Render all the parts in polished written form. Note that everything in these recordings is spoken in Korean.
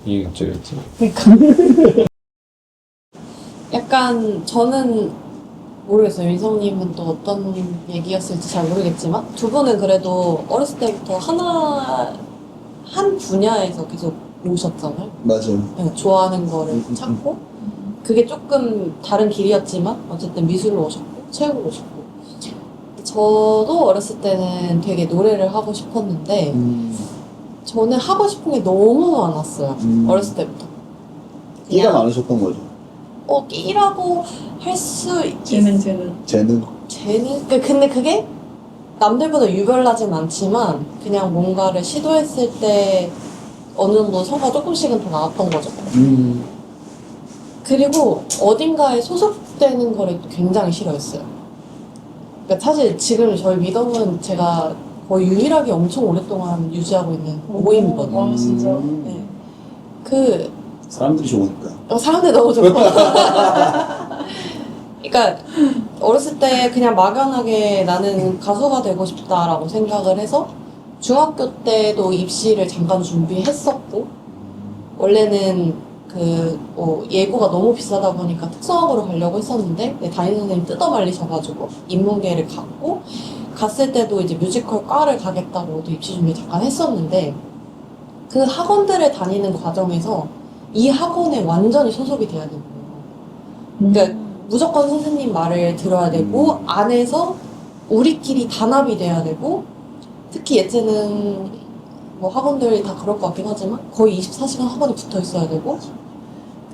이게 갑자기였지. 그러니까 약간 저는 모르겠어요. 윤성님은 또 어떤 얘기였을지 잘 모르겠지만 두 분은 그래도 어렸을 때부터 한 분야에서 계속 오셨잖아요. 맞아요. 네, 좋아하는 거를 찾고 그게 조금 다른 길이었지만 어쨌든 미술로 오셨고 체육으로 오셨고 저도 어렸을 때는 되게 노래를 하고 싶었는데 저는 하고 싶은 게 너무 많았어요. 어렸을 때부터. 끼가 많으셨던 거죠. 끼라고 할 수 재능 재능. 근데 그게 남들보다 유별나진 않지만 그냥 뭔가를 시도했을 때 어느 정도 성과가 조금씩은 더 나왔던 거죠. 그리고 어딘가에 소속되는 거를 굉장히 싫어했어요. 그러니까 사실 지금 저희 미덕은 제가 거의 유일하게 엄청 오랫동안 유지하고 있는 모임이거든요. 와 진짜 네. 그 사람들이 좋으니까. 사람들 너무 좋고. 그러니까 어렸을 때 그냥 막연하게 나는 가수가 되고 싶다라고 생각을 해서 중학교 때도 입시를 잠깐 준비했었고 원래는 예고가 너무 비싸다 보니까 특성학으로 가려고 했었는데 담임 선생님 뜯어 말리셔가지고 인문계를 갔고 갔을 때도 이제 뮤지컬 과를 가겠다고도 입시 준비 잠깐 했었는데 그 학원들을 다니는 과정에서 이 학원에 완전히 소속이 돼야 되는 거예요. 그러니까 무조건 선생님 말을 들어야 되고 안에서 우리끼리 단합이 돼야 되고 특히 예체능 뭐 학원들이 다 그럴 것 같긴 하지만 거의 24시간 학원에 붙어 있어야 되고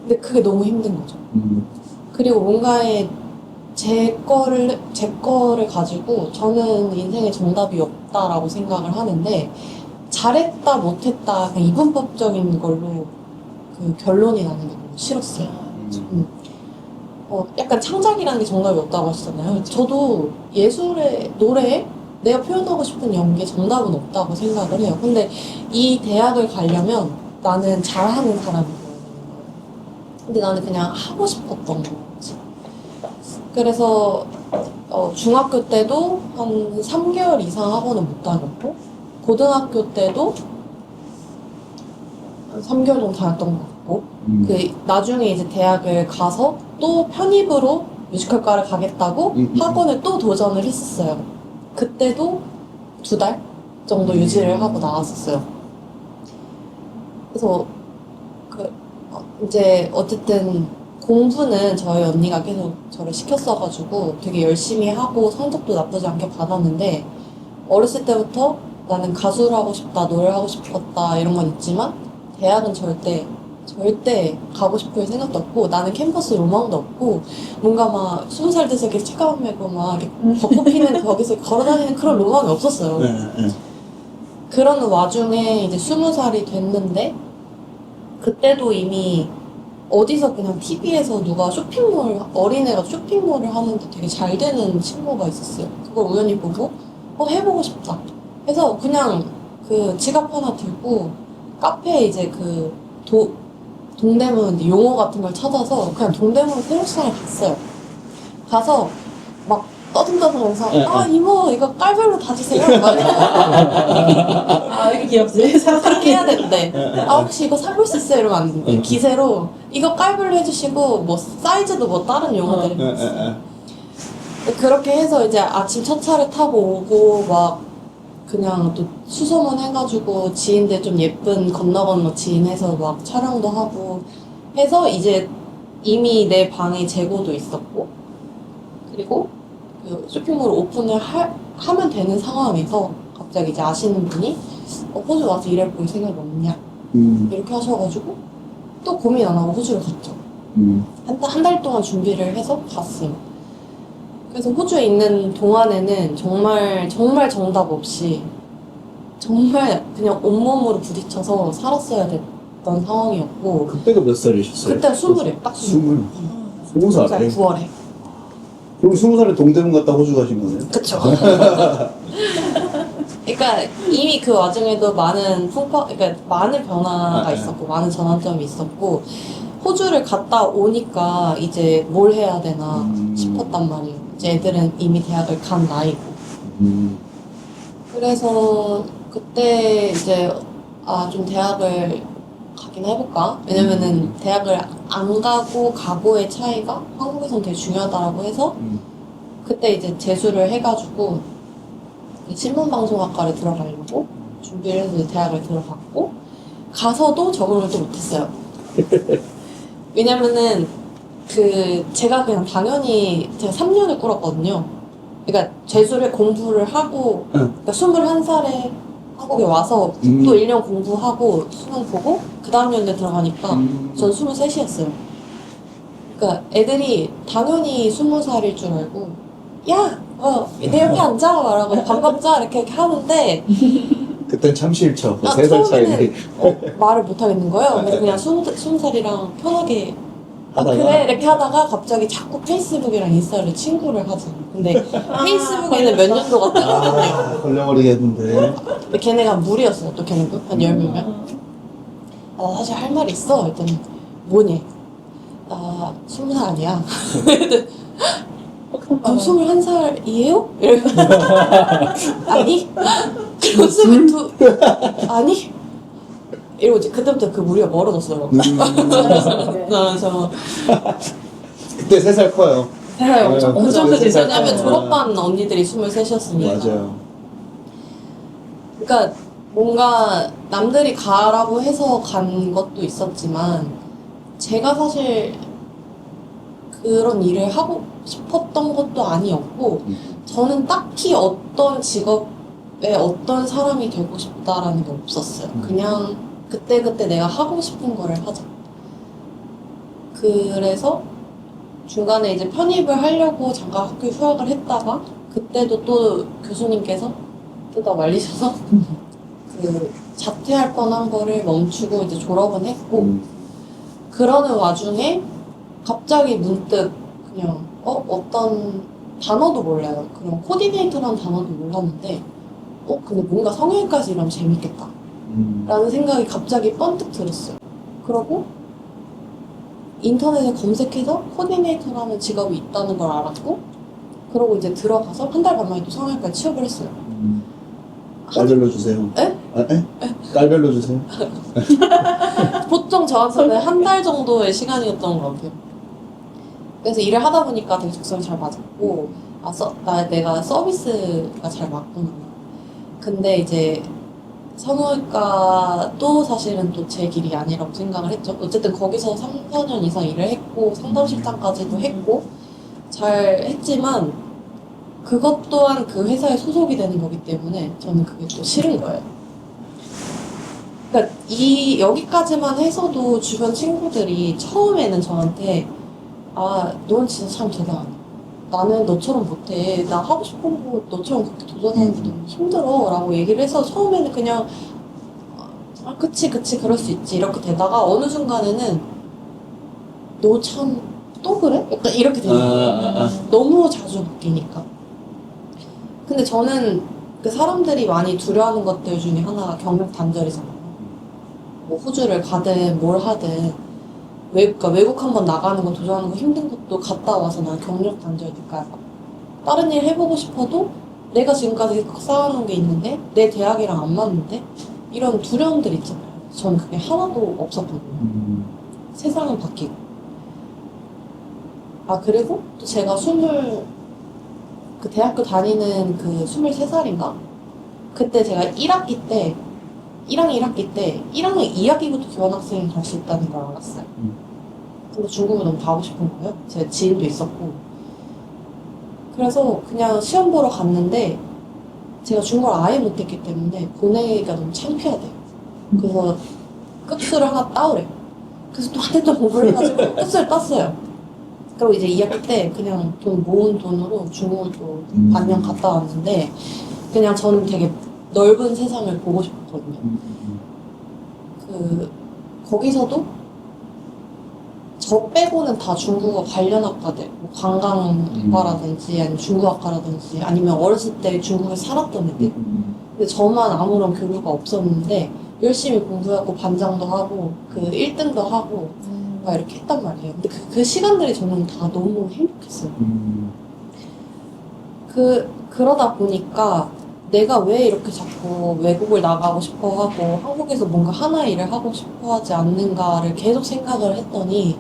근데 그게 너무 힘든 거죠. 그리고 뭔가에 제 거를 가지고 저는 인생에 정답이 없다라고 생각을 하는데 잘했다 못했다 그냥 이분법적인 걸로 그 결론이 나는 게 너무 싫었어요. 약간 창작이라는 게 정답이 없다고 하시잖아요. 저도 예술의 노래에 내가 표현하고 싶은 연기에 정답은 없다고 생각을 해요. 근데 이 대학을 가려면 나는 잘하는 사람이 되어야 되는 거예요. 근데 나는 그냥 하고 싶었던 거지. 그래서 중학교 때도 한 3개월 이상 학원을 못 다녔고 고등학교 때도 한 3개월 정도 다녔던 것 같고 나중에 이제 대학을 가서 또 편입으로 뮤지컬과를 가겠다고 학원을 또 도전을 했었어요. 그때도 2달 정도 유지를 하고 나왔었어요. 그래서 이제 어쨌든 공부는 저희 언니가 계속 저를 시켰어가지고 되게 열심히 하고 성적도 나쁘지 않게 받았는데 어렸을 때부터 나는 가수를 하고 싶다, 노래를 하고 싶었다 이런 건 있지만 대학은 절대 가고 싶을 생각도 없고 나는 캠퍼스 로망도 없고 뭔가 막 20살 돼서 이렇게 책가방 메고 막 이렇게 벚꽃 피는 거기서 걸어다니는 그런 로망이 없었어요. 그런 와중에 이제 20살이 됐는데 그때도 이미 어디서 그냥 TV에서 누가 어린애가 쇼핑몰을 하는데 되게 잘 되는 친구가 있었어요. 그걸 우연히 보고 해보고 싶다 해서 그냥 그 지갑 하나 들고 카페에 이제 동대문 이제 용어 같은 걸 찾아서 그냥 동대문 새록시장에 갔어요. 가서 막 떠듬떠듬하면서 이모 이거 깔별로 다 주세요. 아 이게 귀엽지? 그렇게 해야 되는데 혹시 이거 사볼 수 있어요? 이러면 안 되는데 기세로 이거 깔별로 해주시고 뭐 사이즈도 뭐 다른 용어들이 있어요. 그렇게 해서 이제 아침 첫 차를 타고 오고 막 그냥 또 수소문 해가지고 지인들 좀 예쁜 건너 지인해서 막 촬영도 하고 해서 이제 이미 내 방에 재고도 있었고 그리고 그 쇼핑몰 오픈을 하면 되는 상황에서 갑자기 이제 아시는 분이 호주 와서 일해볼 생각이 없냐 이렇게 하셔가지고 또 고민 안 하고 호주를 갔죠. 한 달 동안 준비를 해서 갔어요. 그래서 호주에 있는 동안에는 정말 정답 없이 정말 그냥 온몸으로 부딪혀서 살았어야 됐던 상황이었고 그때가 몇 살이셨어요? 그때 20이에요. 딱 20. 20살에? 9월에. 그럼 20살에 동대문 갔다 호주 가신 거네요? 그쵸. 그러니까 이미 그 와중에도 그러니까 많은 변화가 있었고 많은 전환점이 있었고 호주를 갔다 오니까 이제 뭘 해야 되나 싶었단 말이에요. 이제 애들은 이미 대학을 간 나이고. 그래서 그때 이제 좀 대학을 가긴 해볼까? 왜냐면은 대학을 안 가고 가고의 차이가 한국에선 되게 중요하다고 해서 그때 이제 재수를 해가지고 신문방송학과를 들어가려고 준비를 해서 이제 대학을 들어갔고 가서도 적응을 또 못했어요. 왜냐면은 제가 그냥 당연히 제가 3년을 꿇었거든요. 그러니까 재수를 공부를 하고 그러니까 21살에 한국에 와서 또 1년 공부하고 수능 보고 그 다음 년도에 들어가니까 전 23이었어요. 그러니까 애들이 당연히 20살일 줄 알고 야! 내 옆에 앉아! 말하고 밥 먹자! 이렇게 하는데 그땐 참 싫죠. 그 아, 3살 차이. 말을 못 하겠는 거예요. 그래서 그냥 20살이랑 편하게 하다가? 그래 이렇게 하다가 갑자기 자꾸 페이스북이랑 인스타를 친구를 하지. 근데 페이스북에는 몇 년도가 뜨거든요. 걸려버리겠는데. 근데 걔네가 무리였어요. 또 걔네도 한 10명. 나 사실 할 말 있어. 했더니 뭐니? 나 20살 아니야. 그럼 21살이에요? 이러고 아니? 그럼 22 아니? 이러고 이제 그때부터 그 무리가 멀어졌어요. 그래서 그때 3살 커요. 세상에 엄청 네, 그 정도 세 살. 왜냐면 아. 졸업반 언니들이 23이었으니까. 맞아요. 그러니까 뭔가 남들이 가라고 해서 간 것도 있었지만 제가 사실 그런 일을 하고 싶었던 것도 아니었고 저는 딱히 어떤 직업에 어떤 사람이 되고 싶다라는 게 없었어요. 그냥 그때그때 내가 하고 싶은 거를 하자. 그래서 중간에 이제 편입을 하려고 잠깐 학교 휴학을 했다가 그때도 또 교수님께서 뜯어 말리셔서 자퇴할 뻔한 거를 멈추고 이제 졸업은 했고 그러는 와중에 갑자기 문득 그냥 어떤 단어도 몰라요. 그냥 코디네이터라는 단어도 몰랐는데 근데 뭔가 성형외과에서 일하면 재밌겠다 라는 생각이 갑자기 번뜩 들었어요. 그러고 인터넷에 검색해서 코디네이터라는 직업이 있다는 걸 알았고 그러고 이제 들어가서 한 달 반 만에 또 성형외과에 취업을 했어요. 깔별로 주세요. 에? 깔별로 주세요. 보통 저한테는 한 달 정도의 시간이었던 것 같아요. 그래서 일을 하다 보니까 되게 적성이 잘 맞았고 내가 서비스가 잘 맞구나. 근데 이제 성형외과도 사실은 또 제 길이 아니라고 생각을 했죠. 어쨌든 거기서 3, 4년 이상 일을 했고 상담실장까지도 했고 잘 했지만 그것 또한 그 회사에 소속이 되는 거기 때문에 저는 그게 또 싫은 거예요. 그러니까 여기까지만 해서도 주변 친구들이 처음에는 저한테 넌 진짜 참 대단하다. 나는 너처럼 못해. 나 하고 싶은 거 너처럼 그렇게 도전하는 게 너무 힘들어. 라고 얘기를 해서 처음에는 그냥 그치 그럴 수 있지 이렇게 되다가 어느 순간에는 너 참 또 그래? 약간 이렇게 되는 거예요. 너무 자주 바뀌니까. 근데 저는 그 사람들이 많이 두려워하는 것들 중에 하나가 경력 단절이잖아요. 뭐 호주를 가든 뭘 하든 외국 한번 나가는 거 도전하는 거 힘든 것도 갔다 와서 난 경력 단절 될까 봐. 다른 일 해보고 싶어도 내가 지금까지 쌓아놓은 게 있는데 내 대학이랑 안 맞는데 이런 두려움들 있잖아요. 저는 그게 하나도 없었거든요. 세상은 바뀌고. 그리고 또 제가 그 대학교 다니는 그 23살인가? 그때 제가 1학기 때 1학년 2학기부터 교환학생이 갈 수 있다는 걸 알았어요. 근데 중국을 너무 가고 싶은 거예요. 제 지인도 있었고. 그래서 그냥 시험 보러 갔는데 제가 중국어를 아예 못했기 때문에 보내기가 너무 창피하대요. 그래서 급수를 하나 따오래. 그래서 또 한 해 또 공부를 해가지고 급수를 땄어요. 그리고 이제 2학기 때 그냥 모은 돈으로 중국을 또 반년 갔다 왔는데 그냥 저는 되게 넓은 세상을 보고 싶었거든요. 거기서도 저 빼고는 다 중국어 관련 학과들, 뭐 관광학과라든지 아니면 중국학과라든지 아니면 어렸을 때 중국에 살았던 애들. 근데 저만 아무런 교류가 없었는데 열심히 공부하고 반장도 하고 1등도 하고 막 이렇게 했단 말이에요. 근데 그 시간들이 저는 다 너무 행복했어요. 그러다 보니까 내가 왜 이렇게 자꾸 외국을 나가고 싶어 하고 한국에서 뭔가 하나의 일을 하고 싶어 하지 않는가를 계속 생각을 했더니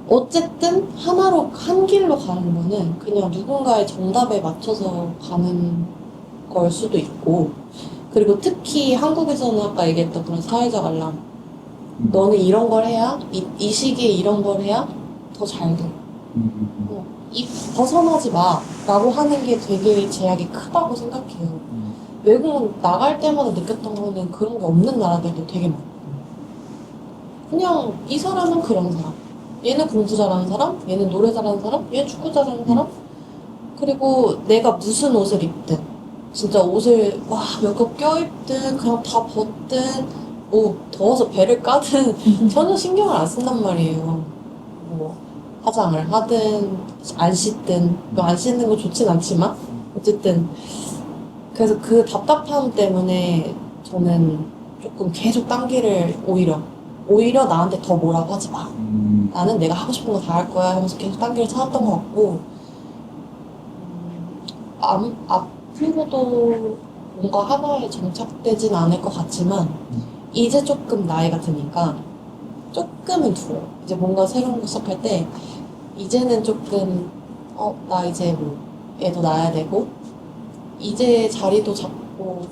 어쨌든 하나로 한 길로 가는 거는 그냥 누군가의 정답에 맞춰서 가는 걸 수도 있고 그리고 특히 한국에서는 아까 얘기했던 그런 사회적 알람 너는 이런 걸 해야 이 시기에 이런 걸 해야 더 잘 돼. 이 벗어나지 마 라고 하는 게 되게 제약이 크다고 생각해요. 외국은 나갈 때마다 느꼈던 거는 그런 게 없는 나라들도 되게 많고 그냥 이 사람은 그런 사람 얘는 공부 잘하는 사람 얘는 노래 잘하는 사람 얘는 축구 잘하는 사람 그리고 내가 무슨 옷을 입든 진짜 옷을 몇 겹 껴입든 그냥 다 벗든 뭐 더워서 배를 까든 전혀 신경을 안 쓴단 말이에요. 뭐 화장을 하든 안 씻든 안 씻는 거 좋진 않지만 어쨌든 그래서 그 답답함 때문에 저는 조금 계속 당기를 오히려 나한테 더 뭐라고 하지 마. 나는 내가 하고 싶은 거 다 할 거야 하면서 계속 단계를 찾았던 것 같고 앞으로도 뭔가 하나에 정착되진 않을 것 같지만 이제 조금 나이가 드니까 조금은 두려워. 이제 뭔가 새로운 거 시작할 때 이제는 조금 나 이제 뭐 애도 낳아야 되고 이제 자리도 잡고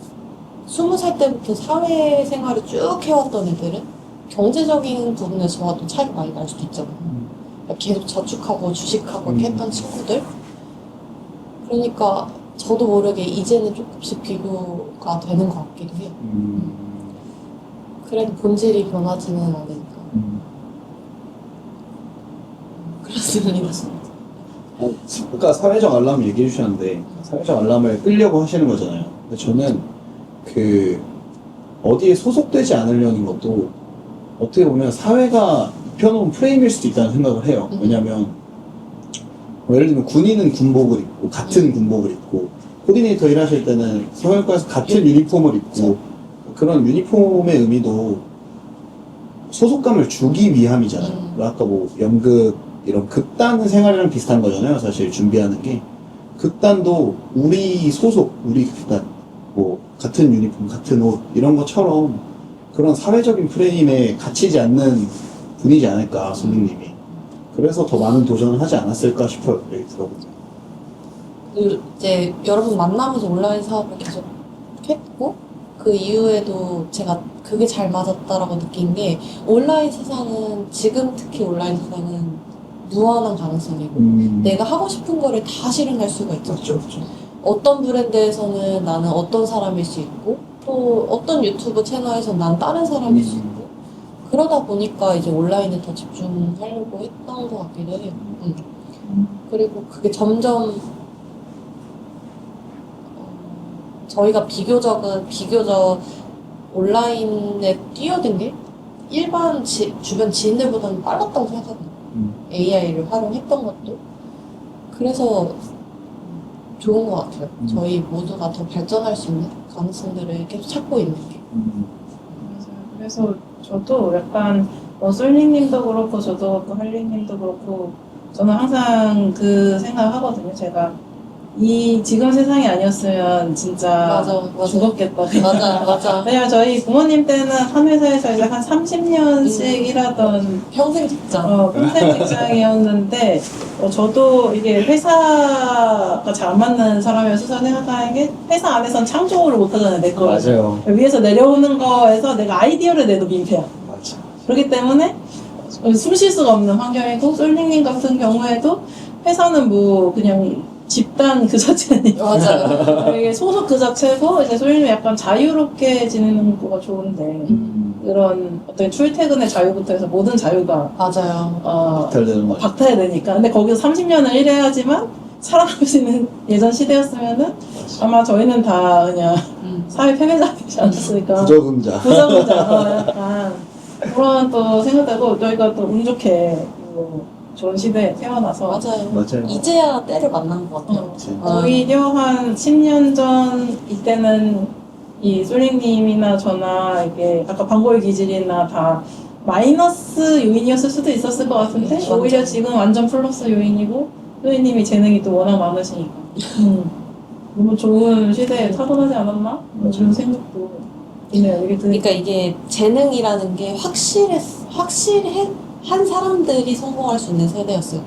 20살 때부터 사회생활을 쭉 해왔던 애들은 경제적인 부분에서 저와 또 차이가 많이 날 수도 있잖아요. 계속 저축하고 주식하고 이렇게 했던 친구들. 그러니까 저도 모르게 이제는 조금씩 비교가 되는 것 같기도 해요. 그래도 본질이 변하지는 않으니까. 그렇습니다. 아까 사회적 알람 얘기해 주셨는데 사회적 알람을 끌려고 하시는 거잖아요. 근데 저는 어디에 소속되지 않으려는 것도 어떻게 보면 사회가 입혀놓은 프레임일 수도 있다는 생각을 해요. 왜냐면 예를 들면 군인은 군복을 입고 같은 군복을 입고 코디네이터 일하실 때는 성형외과에서 같은 유니폼을 입고 그런 유니폼의 의미도 소속감을 주기 위함이잖아요. 아까 뭐 연극 이런 극단 생활이랑 비슷한 거잖아요. 사실 준비하는 게 극단도 우리 소속, 우리 극단 뭐 같은 유니폼, 같은 옷 이런 것처럼 그런 사회적인 프레임에 갇히지 않는 분이지 않을까 선생님이. 그래서 더 많은 도전을 하지 않았을까 싶어요. 얘기 들어보면. 이제 여러분 만나면서 온라인 사업을 계속 했고 그 이후에도 제가 그게 잘 맞았다라고 느낀 게 온라인 세상은 지금 특히 온라인 세상은 무한한 가능성이고 내가 하고 싶은 거를 다 실현할 수가 있죠. 그렇죠, 그렇죠. 어떤 브랜드에서는 나는 어떤 사람일 수 있고 또 어떤 유튜브 채널에서는 난 다른 사람일 수 있고 그러다 보니까 이제 온라인에 더 집중하려고 했던 것 같기도 해요. 그리고 그게 점점 저희가 비교적 온라인에 뛰어든 게 일반 주변 지인들보다는 빨랐다고 생각하거든요. AI를 활용했던 것도. 그래서 좋은 것 같아요. 저희 모두가 더 발전할 수 있는 가능성들을 계속 찾고 있는 게. 맞아요. 그래서 저도 약간 솔리님도 그렇고 저도 또 할리님도 그렇고 저는 항상 그 생각을 하거든요. 제가 이 지금 세상이 아니었으면 진짜 맞아. 죽었겠다. 맞아. 왜냐면 저희 부모님 때는 한 회사에서 이제 한 30년씩 일하던 평생 직장. 평생 직장이었는데 저도 이게 회사가 잘 안 맞는 사람이어서 생각하는 게 회사 안에서는 창조를 못 하잖아요. 내 거. 맞아요. 위에서 내려오는 거에서 내가 아이디어를 내도 민폐야. 맞아. 그렇기 때문에 숨 쉴 수가 없는 환경이고 솔링님 같은 경우에도 회사는 뭐 그냥 집단 그 자체니까 맞아요. 이게 소속 그 자체고 이제 솔링님이 약간 자유롭게 지내는 거가 좋은데 그런 어떤 출퇴근의 자유부터 해서 모든 자유가 맞아요. 박탈되는 거죠. 박탈되니까 근데 거기서 30년을 일해야지만 살아갈 수 있는 예전 시대였으면은 아마 저희는 다 그냥 사회 패배자 되지 않았을까. 부적응자. 약간 그런 또 생각되고 저희가 또 운 좋게 좋은 시대에 태어나서 맞아요. 이제야 때를 만난 것 같아요. 오히려 한 10년 전 이때는 이 솔링님이나 저나 이게 아까 방골 기질이나 다 마이너스 요인이었을 수도 있었을 것 같은데 맞아. 오히려 지금 완전 플러스 요인이고 솔링님이 재능이 또 워낙 많으시니까 너무 좋은 시대에 타고나지 않았나? 이런 생각도 드네요. 이게 그러니까 이게 재능이라는 게 확실한 사람들이 성공할 수 있는 세대였어요.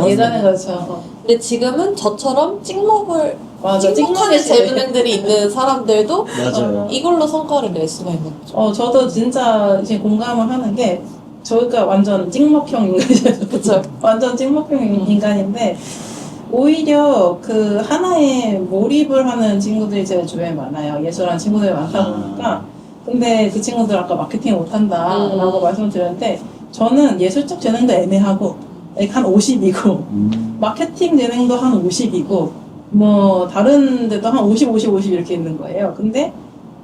예전에 그렇죠. 근데 지금은 저처럼 찍먹을 맞아. 찍먹하는 시대. 재능들이 있는 사람들도 맞아요. 이걸로 성과를 낼 수가 있는 거죠. 저도 진짜 이제 공감을 하는 게 저희가 완전 찍먹형 인간이죠. 그쵸. 완전 찍먹형 인간인데 오히려 그 하나에 몰입을 하는 친구들이 제 주변에 많아요. 예술하는 친구들이 많다 보니까. 근데 그 친구들 아까 마케팅 못한다라고 말씀드렸는데 저는 예술적 재능도 애매하고 한 50이고 마케팅 재능도 한 50이고 뭐 다른 데도 한 50, 50, 50 이렇게 있는 거예요. 근데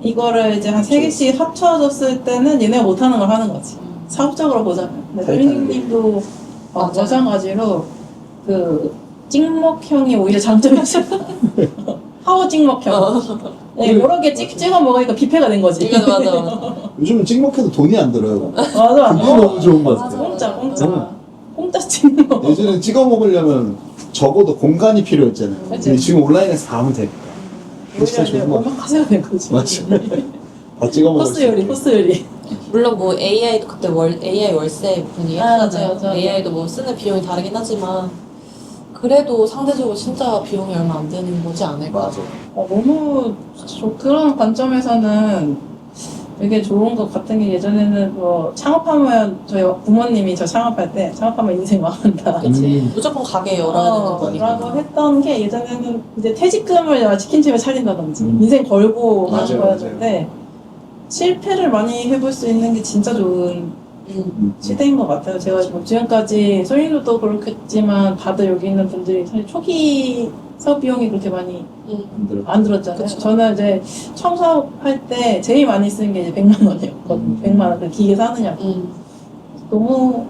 이거를 이제 한 3개씩 합쳐졌을 때는 얘네가 못하는 걸 하는 거지. 사업적으로 보자면. 근데 소희님도 맞아요. 마찬가지로 그 찍먹형이 오히려 장점이 있어요. 파워 찍먹형. 네, 여러 개 찍어 먹으니까 뷔페가 된 거지. 맞아. 요즘은 찍먹해도 돈이 안 들어요. 맞아. 그게 너무 좋은 것 같아요. 공짜. 공짜 찍먹. 예전에 찍어 먹으려면 적어도 공간이 필요했잖아요. 그치. 근데 지금 온라인에서 다 하면 되니까. 그게 진짜 좋은 것 같아요. 오마카세가 된 거지. 맞죠. 다 찍어 먹을 수 코스 요리, 있게. 코스 요리. 물론 뭐 AI도 그때 AI 월세 분이 맞아요, 했잖아요. 맞아요. AI도 뭐 쓰는 비용이 다르긴 하지만 그래도 상대적으로 진짜 비용이 얼마 안 드는 거지 않을까. 맞아. 너무 그런 관점에서는 되게 좋은 것 같은 게 예전에는 뭐 창업하면 저희 부모님이 저 창업할 때 창업하면 인생 망한다. 그치. 무조건 가게 열어야 되는 거니까. 라고 했던 게 예전에는 이제 퇴직금을 치킨집에 차린다든지 인생 걸고 하는 맞아요, 거였는데 실패를 많이 해볼 수 있는 게 진짜 좋은 시대인 것 같아요. 제가 뭐 지금까지 소인도 그렇겠지만 다들 여기 있는 분들이 사실 초기 사업 비용이 그렇게 많이 안 들었잖아요. 그쵸. 저는 이제 처음 사업할 때 제일 많이 쓰는 게 이제 100만 원이었거든요. 100만 원. 그 기계 사느냐고. 너무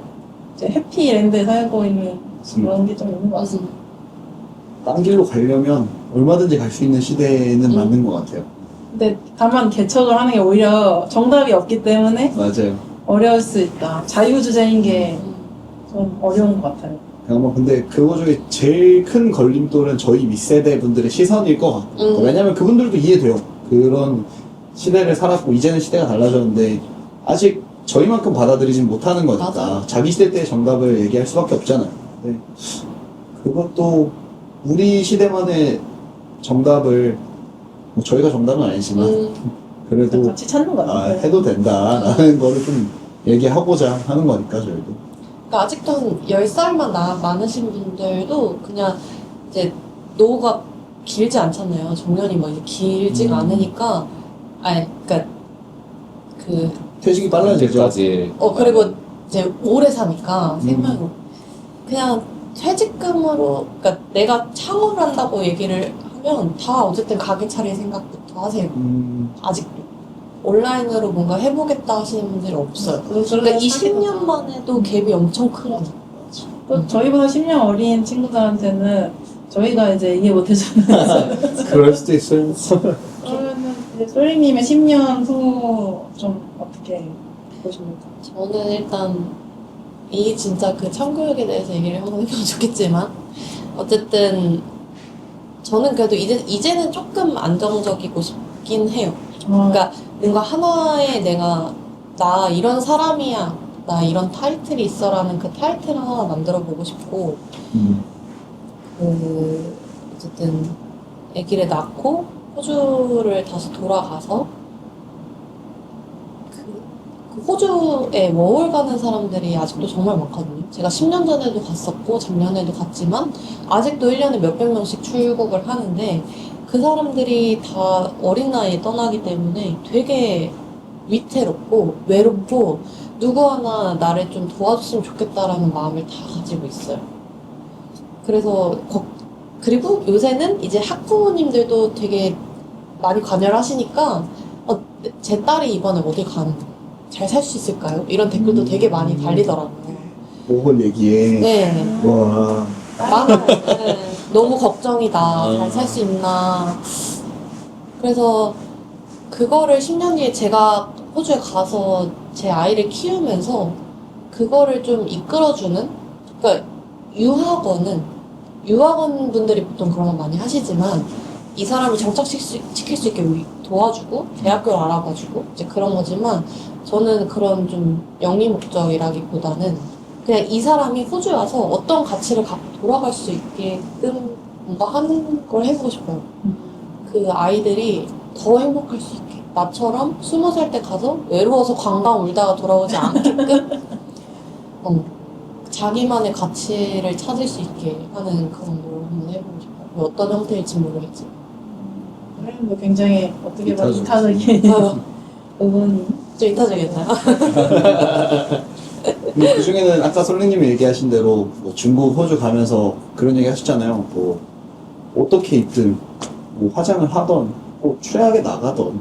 이제 해피랜드에 살고 있는 그런 게 좀 있는 것 같습니다. 딴 길로 가려면 얼마든지 갈 수 있는 시대는 맞는 것 같아요. 근데 다만 개척을 하는 게 오히려 정답이 없기 때문에 맞아요. 어려울 수 있다. 자유주제인 게 좀 어려운 것 같아요. 뭐 근데 그거 중에 제일 큰 걸림돌은 저희 윗세대 분들의 시선일 것 같고 왜냐면 그분들도 이해돼요. 그런 시대를 살았고 이제는 시대가 달라졌는데 아직 저희만큼 받아들이진 못하는 거니까 맞아요. 자기 시대 때의 정답을 얘기할 수밖에 없잖아요. 근데 그것도 우리 시대만의 정답을 뭐 저희가 정답은 아니지만 그래도 같이 찾는 것 같아요. 해도 된다라는 거를 좀 얘기하고자 하는 거니까 저희도. 그러니까 아직도 한 10살만 많으신 분들도 그냥 이제 노후가 길지 않잖아요. 정년이 뭐 이제 길지가 않으니까. 그러니까 그 퇴직이 빨라지죠. 까지 그리고 이제 오래 사니까 생명으로 그냥 퇴직금으로 그러니까 내가 창업을 한다고 얘기를 하면 다 어쨌든 가게 차릴 생각부터 하세요. 아직도 온라인으로 뭔가 해보겠다 하시는 분들이 없어요. 그러니까 20년만 해도 갭이 엄청 크거든요. 또 저희보다 10년 어린 친구들한테는 저희가 이제 이해 못해주는 그럴 수도 있어요. 그러면은 이제 솔리님의 10년 후 좀 어떻게 보십니까? 저는 일단 이 진짜 그 참교육에 대해서 얘기를 한번 해보면 좋겠지만 어쨌든 저는 그래도 이제는 조금 안정적이고 싶긴 해요. 그러니까 뭔가 하나의 내가 나 이런 사람이야 나 이런 타이틀이 있어라는 그 타이틀 하나 만들어 보고 싶고 어쨌든 아기를 낳고 호주를 다시 돌아가서 그 호주에 워홀 가는 사람들이 아직도 정말 많거든요. 제가 10년 전에도 갔었고 작년에도 갔지만 아직도 1년에 몇백 명씩 출국을 하는데 그 사람들이 다 어린 나이에 떠나기 때문에 되게 위태롭고 외롭고 누구 하나 나를 좀 도와줬으면 좋겠다라는 마음을 다 가지고 있어요. 그래서 그리고 요새는 이제 학부모님들도 되게 많이 관여를 하시니까 제 딸이 이번에 어디 가는 거예요? 잘 살 수 있을까요? 이런 댓글도 되게 많이 달리더라고요. 모홀 얘기에 네. 와 많아요. 네. 너무 걱정이다. 잘 살 수 있나. 그래서 그거를 10년 뒤에 제가 호주에 가서 제 아이를 키우면서 그거를 좀 이끌어주는 그러니까 유학원 분들이 보통 그런 거 많이 하시지만 이 사람을 정착시킬 수 있게 도와주고 대학교를 알아봐주고 이제 그런 거지만 저는 그런 좀 영리 목적이라기보다는 그냥 이 사람이 호주에 와서 어떤 가치를 갖고 돌아갈 수 있게끔 뭔가 하는 걸 해보고 싶어요. 그 아이들이 더 행복할 수 있게 나처럼 20살 때 가서 외로워서 관광 울다가 돌아오지 않게끔 자기만의 가치를 찾을 수 있게 하는 그런 걸 한번 해보고 싶어요. 어떤 형태일지 모르겠지만. 뭐 굉장히 어떻게 보면 이타적이지. 이타적인 부분이 좀 이타적이었나요? 그 중에는 아까 솔리님이 얘기하신 대로 뭐 중국, 호주 가면서 그런 얘기 하셨잖아요. 뭐 어떻게 입든 뭐 화장을 하던 뭐 추레하게 나가던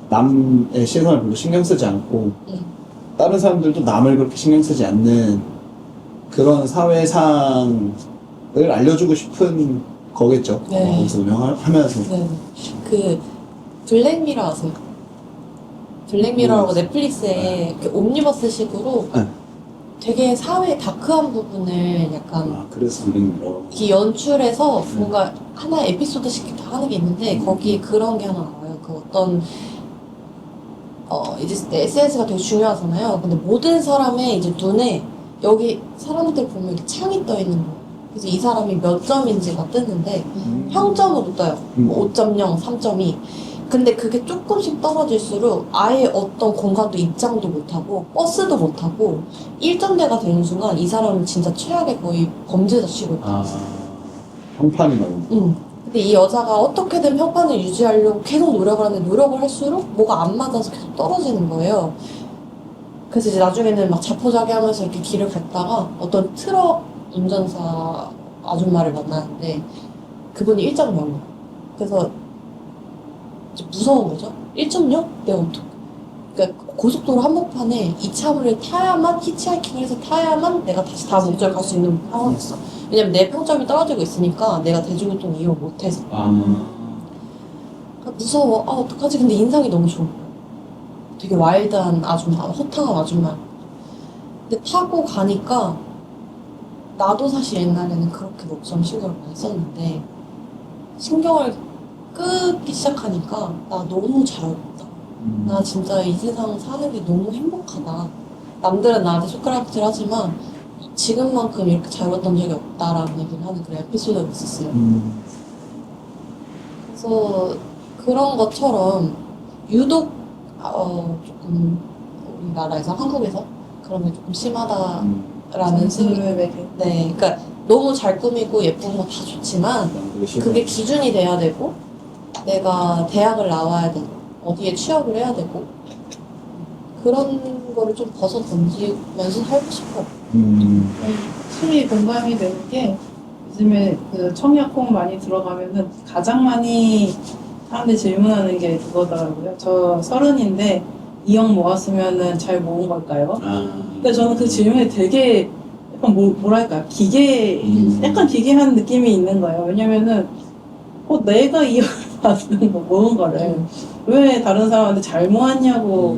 남의 시선을 별로 신경 쓰지 않고 다른 사람들도 남을 그렇게 신경 쓰지 않는 그런 사회상을 알려주고 싶은 거겠죠. 네. 거기서 운영하면서. 네. 그 블랙미러 아세요? 블랙미러라고 넷플릭스에 이렇게 옴니버스식으로 네. 되게 사회 다크한 부분을 약간 아, 그래서 우리는 이렇게 연출해서 뭔가 하나의 에피소드씩 다 하는 게 있는데 거기 그런 게 하나 나와요. 그 어떤 이제 SNS가 되게 중요하잖아요. 근데 모든 사람의 이제 눈에 여기 사람들 보면 이렇게 창이 떠 있는 거예요. 그래서 이 사람이 몇 점인지가 뜨는데 평점으로 떠요. 5.0, 3.2. 근데 그게 조금씩 떨어질수록 아예 어떤 공간도 입장도 못하고 버스도 못하고 1점대가 되는 순간 이 사람은 진짜 최악의 거의 범죄자 취급. 아, 평판이 너무. 근데 이 여자가 어떻게든 평판을 유지하려고 계속 노력을 하는데 노력을 할수록 뭐가 안 맞아서 계속 떨어지는 거예요. 그래서 이제 나중에는 막 자포자기하면서 이렇게 길을 걷다가 어떤 트럭 운전사 아줌마를 만나는데 그분이 1.0. 그래서 이제 무서운 거죠. 1.0? 내가 어떡해. 그러니까 고속도로 한복판에 이 차를 타야만 히치하이킹을 해서 타야만 내가 다시 다음 목적에 갈 수 있는 상황이었어. 왜냐면 내 평점이 떨어지고 있으니까 내가 대중교통 이용 못해서. 무서워. 어떡하지? 근데 인상이 너무 좋은 거야. 되게 와일드한 아줌마, 허탕한 아줌마. 근데 타고 가니까 나도 사실 옛날에는 그렇게 목점 신경을 많이 썼는데 신경을 끄기 시작하니까 나 너무 잘 어울린다. 나 진짜 이 세상 사는 게 너무 행복하다. 남들은 나한테 손가락질 하지만 지금만큼 이렇게 잘 웃던 적이 없다라는 얘기를 하는 그런 에피소드가 있었어요. 그래서 그런 것처럼 유독 조금 우리나라에서 한국에서 그런 게 조금 심하다라는 생각이. 네, 그러니까 너무 잘 꾸미고 예쁜 거 다 좋지만 그게 기준이 돼야 되고 내가 대학을 나와야 되고 어디에 취업을 해야 되고 그런 거를 좀 벗어 던지면서 살고 싶어요. 확실히 공감이 되는 게 요즘에 그 청약콩 많이 들어가면은 가장 많이 사람들이 질문하는 게 그거더라고요. 저 30인데 2억 모았으면은 잘 모은 걸까요? 근데 저는 그 질문이 되게 약간 뭐랄까 약간 기괴한 느낌이 있는 거예요. 왜냐면은 내가 2억을 받는 거 모은 거를 왜 다른 사람한테 잘 모았냐고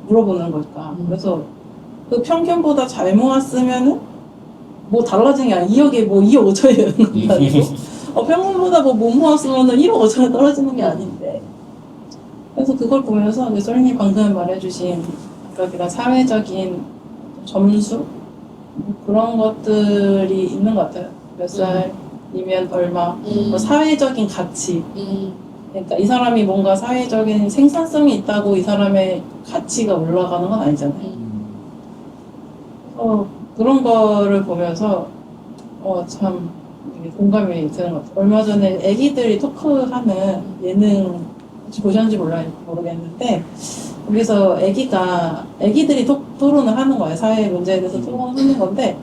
물어보는 걸까? 그래서 그 평균보다 잘 모았으면은 뭐 달라진 게 아니라 2억에 뭐 2억 5천이 되는 건 아니고 평균보다 뭐 못 모았으면은 1억 5천이 떨어지는 게 아닌데. 그래서 그걸 보면서 솔님 방금 말해주신 아까 그런 사회적인 점수 뭐 그런 것들이 있는 것 같아요. 몇 살이면 얼마, 뭐 사회적인 가치. 그러니까 이 사람이 뭔가 사회적인 생산성이 있다고 이 사람의 가치가 올라가는 건 아니잖아요. 그런 거를 보면서 참 되게 공감이 되는 것 같아요. 얼마 전에 애기들이 토크하는 예능 혹시 보셨는지 모르겠는데 거기서 애기들이 토론을 하는 거예요. 사회 문제에 대해서 토론하는 건데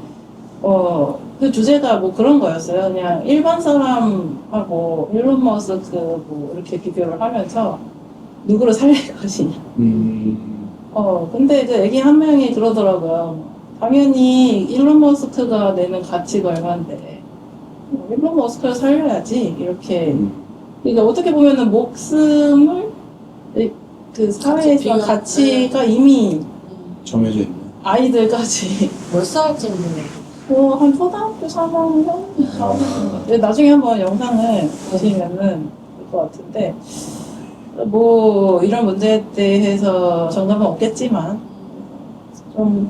그 주제가 뭐 그런 거였어요. 그냥 일반 사람하고 일론 머스크 뭐 이렇게 비교를 하면서 누구를 살릴 것이냐. 근데 이제 애기 한 명이 그러더라고요. 당연히 일론 머스크가 내는 가치가 얼마인데 일론 머스크를 살려야지 이렇게. 그러니까 어떻게 보면은 목숨을 그 사회에서 가치가 이미 정해져 있네. 아이들까지 몇 살쯤 되네? 한 초등학교 3학년? 나중에 한번 영상을 보시면은 것 같은데 뭐 이런 문제에 대해서 정답은 없겠지만 좀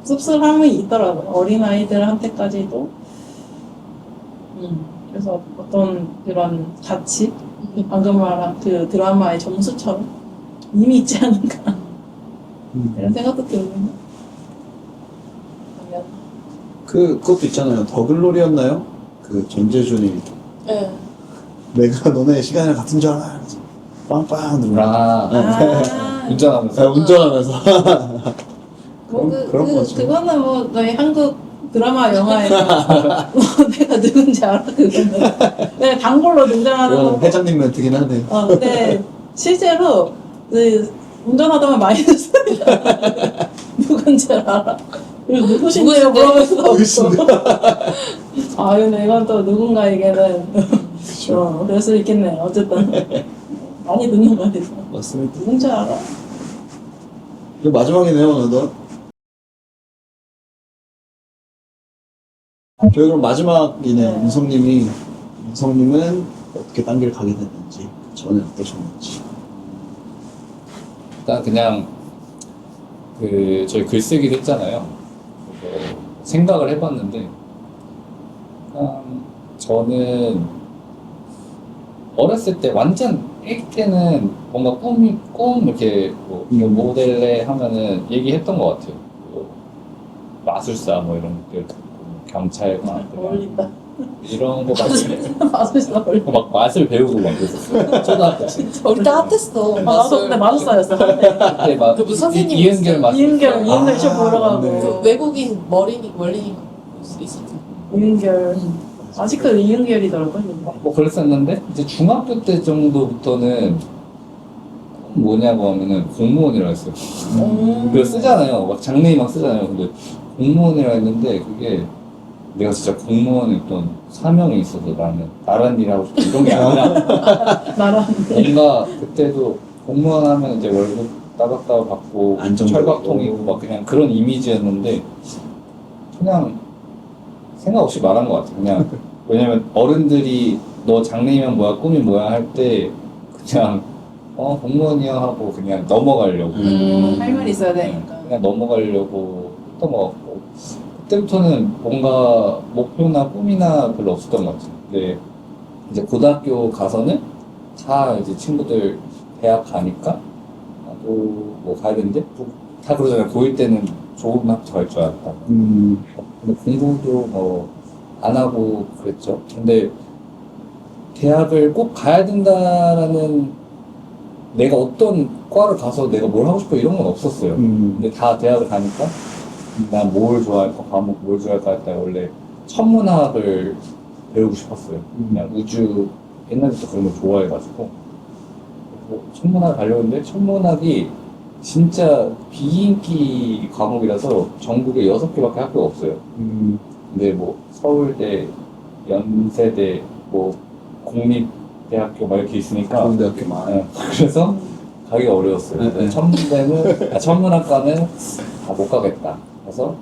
씁쓸함이 있더라고요. 어린아이들한테까지도. 그래서 어떤 그런 가치, 방금 말한 그 드라마의 점수처럼 이미 있지 않은가 이런 생각도 들거든요. 그것도 있잖아요. 더글로리였나요? 그 전재준이 네. 내가 너네 시간이랑 같은 줄 알아. 그래서 빵빵 누르고 운전하면서. 운전하면서 뭐 그런 거죠. 그거는 뭐 너희 한국 드라마 영화에 뭐 내가 누군지 알아 그거는 내가 단골로 등장하는 그건 거. 회장님 멘트긴 하네. 근데 실제로 그 운전하다가 많이 듣습니다. 누군지 알아. 그리고 누구신데요? 물어볼 수가 없어. 아 근데 이건 또 누군가에게는 그럴 수 있겠네요. 어쨌든 많이 듣는 말이죠. 맞습니다. 누군지 알아. 그리고 마지막이네요, 오늘도. 저희 그럼 마지막이네요. 네. 윤성님은 어떻게 딴 길 가게 됐는지, 전에 어떠셨는지. 일단 그냥 저희 글쓰기를 했잖아요. 그래서 생각을 해봤는데 저는 어렸을 때 완전 애기 때는 뭔가 꿈 이렇게 뭐 모델래 하면은 얘기했던 것 같아요. 뭐 마술사 뭐 이런 것들, 경찰관 어울린다. 이런 거 마술사 어울린다. 막 맛을 배우고 막 그랬었어요. 초등학교 때. 그때 핫했어. 나도 근데 마술사였어. 한때. 그때 막 그 무슨 선생님 이은결 마술사. 이은결 시험 보러 가고. 네. 그 외국인 멀린이 있었죠. 이은결. 아직도 이은결이더라고요. 뭐 그랬었는데 이제 중학교 때 정도부터는 뭐냐고 하면은 공무원이라고 했어요. 그거 쓰잖아요. 막 장래희 막 쓰잖아요. 근데 공무원이라고 했는데 그게 내가 진짜 공무원의 어떤 사명이 있어서 나는 나란 일 하고 싶다 이런 게 아니라 나라는데. 뭔가 그때도 공무원 하면 이제 월급 따박따박 받고 안정적이고. 철밥통이고 막 그냥 그런 이미지였는데 그냥 생각 없이 말한 것 같아. 그냥 왜냐면 어른들이 너 장래희망 뭐야 꿈이 뭐야 할 때 그냥 공무원이야 하고 그냥 넘어가려고 할 말이 있어야 되니까. 그냥 넘어가려고 했던 것 같고 그때부터는 뭔가 목표나 꿈이나 별로 없었던 것 같아요. 근데 이제 고등학교 가서는 다 이제 친구들 대학 가니까 나도 뭐 가야 되는데 다 그러잖아요. 고1 때는 좋은 학교 갈 줄 알았다. 근데 공부도 뭐 안 하고 그랬죠. 근데 대학을 꼭 가야 된다라는 내가 어떤 과를 가서 내가 뭘 하고 싶어 이런 건 없었어요. 근데 다 대학을 가니까 난 뭘 좋아할까, 과목 뭘 좋아할까 했다가 원래 천문학을 배우고 싶었어요. 그냥 우주 옛날부터 그런 걸 좋아해가지고 그래서 천문학 가려고 했는데 천문학이 진짜 비인기 과목이라서 전국에 6개밖에 학교가 없어요. 근데 뭐 서울대, 연세대, 뭐 공립대학교 막 이렇게 있으니까 그런 대학교 많아요. 그래서 가기가 어려웠어요. 네. 천문학과는 못 가겠다. 그래서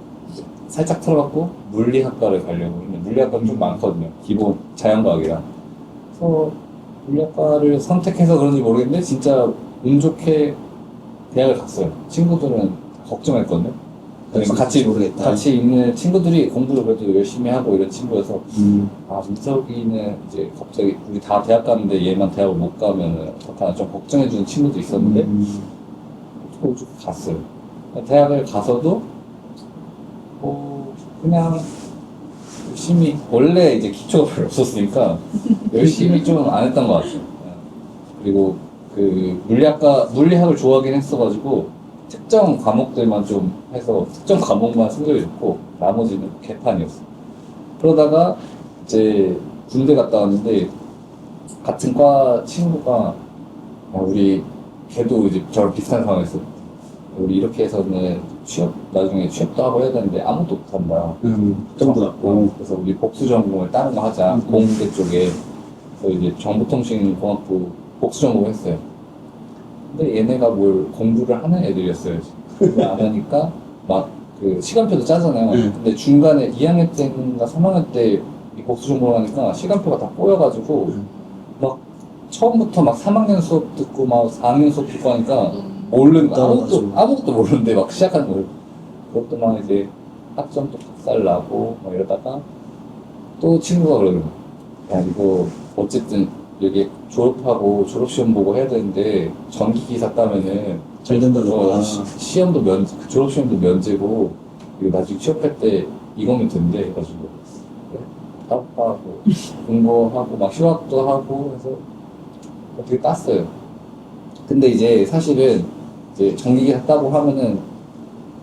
살짝 틀어갖고 물리학과를 가려고 했는데 물리학과는 좀 많거든요. 기본 자연과학이라. 그래서 물리학과를 선택해서 그런지 모르겠는데 진짜 운 좋게 대학을 갔어요. 친구들은 걱정했거든요. 모르겠다. 같이 있는 친구들이 공부를 그래도 열심히 하고 이런 친구여서 민석이는 이제 갑자기 우리 다 대학 가는데 얘만 대학을 못 가면은 어떡하나 좀 걱정해주는 친구도 있었는데 운 좋게 갔어요. 대학을 가서도 그냥 열심히 원래 이제 기초가 별로 없었으니까 열심히 좀 안 했던 것 같아요. 그리고 그 물리학을 좋아하긴 했어가지고 특정 과목들만 좀 해서 특정 과목만 성적이 좋고 나머지는 개판이었어. 그러다가 이제 군대 갔다 왔는데 같은 과 친구가 우리 걔도 이제 저랑 비슷한 상황이었어. 우리 이렇게 해서는 나중에 취업도 하고 해야 되는데 아무것도 못한다. 점도 낮고. 그래서 우리 복수 전공을 다른 거 하자. 공대 쪽에. 그래서 이제 정보통신공학부 복수 전공을 했어요. 근데 얘네가 뭘 공부를 하는 애들이었어요. 공부 안 하니까 막 그 시간표도 짜잖아요. 근데 중간에 2학년 때인가 3학년 때 이 복수 전공을 하니까 시간표가 다 꼬여가지고 막 처음부터 막 3학년 수업 듣고 막 4학년 수업 듣고 하니까 모르는 거 아무것도 모르는데 막 시작하는 거예요. 그것도 막 이제 학점도 박살 나고 막 이러다가 또 친구가 그러는 거야. 야 이거 어쨌든 여기 졸업하고 졸업시험 보고 해야 되는데 전기기사 따면은 잘 된다더라. 시험도 졸업시험도 면제고 이거 나중에 취업할 때 이거면 된대 해가지고 그래? 따고 공부하고 막 휴학도 하고 해서 어떻게 땄어요. 근데 이제 사실은 이제 전기기사 따고 하면은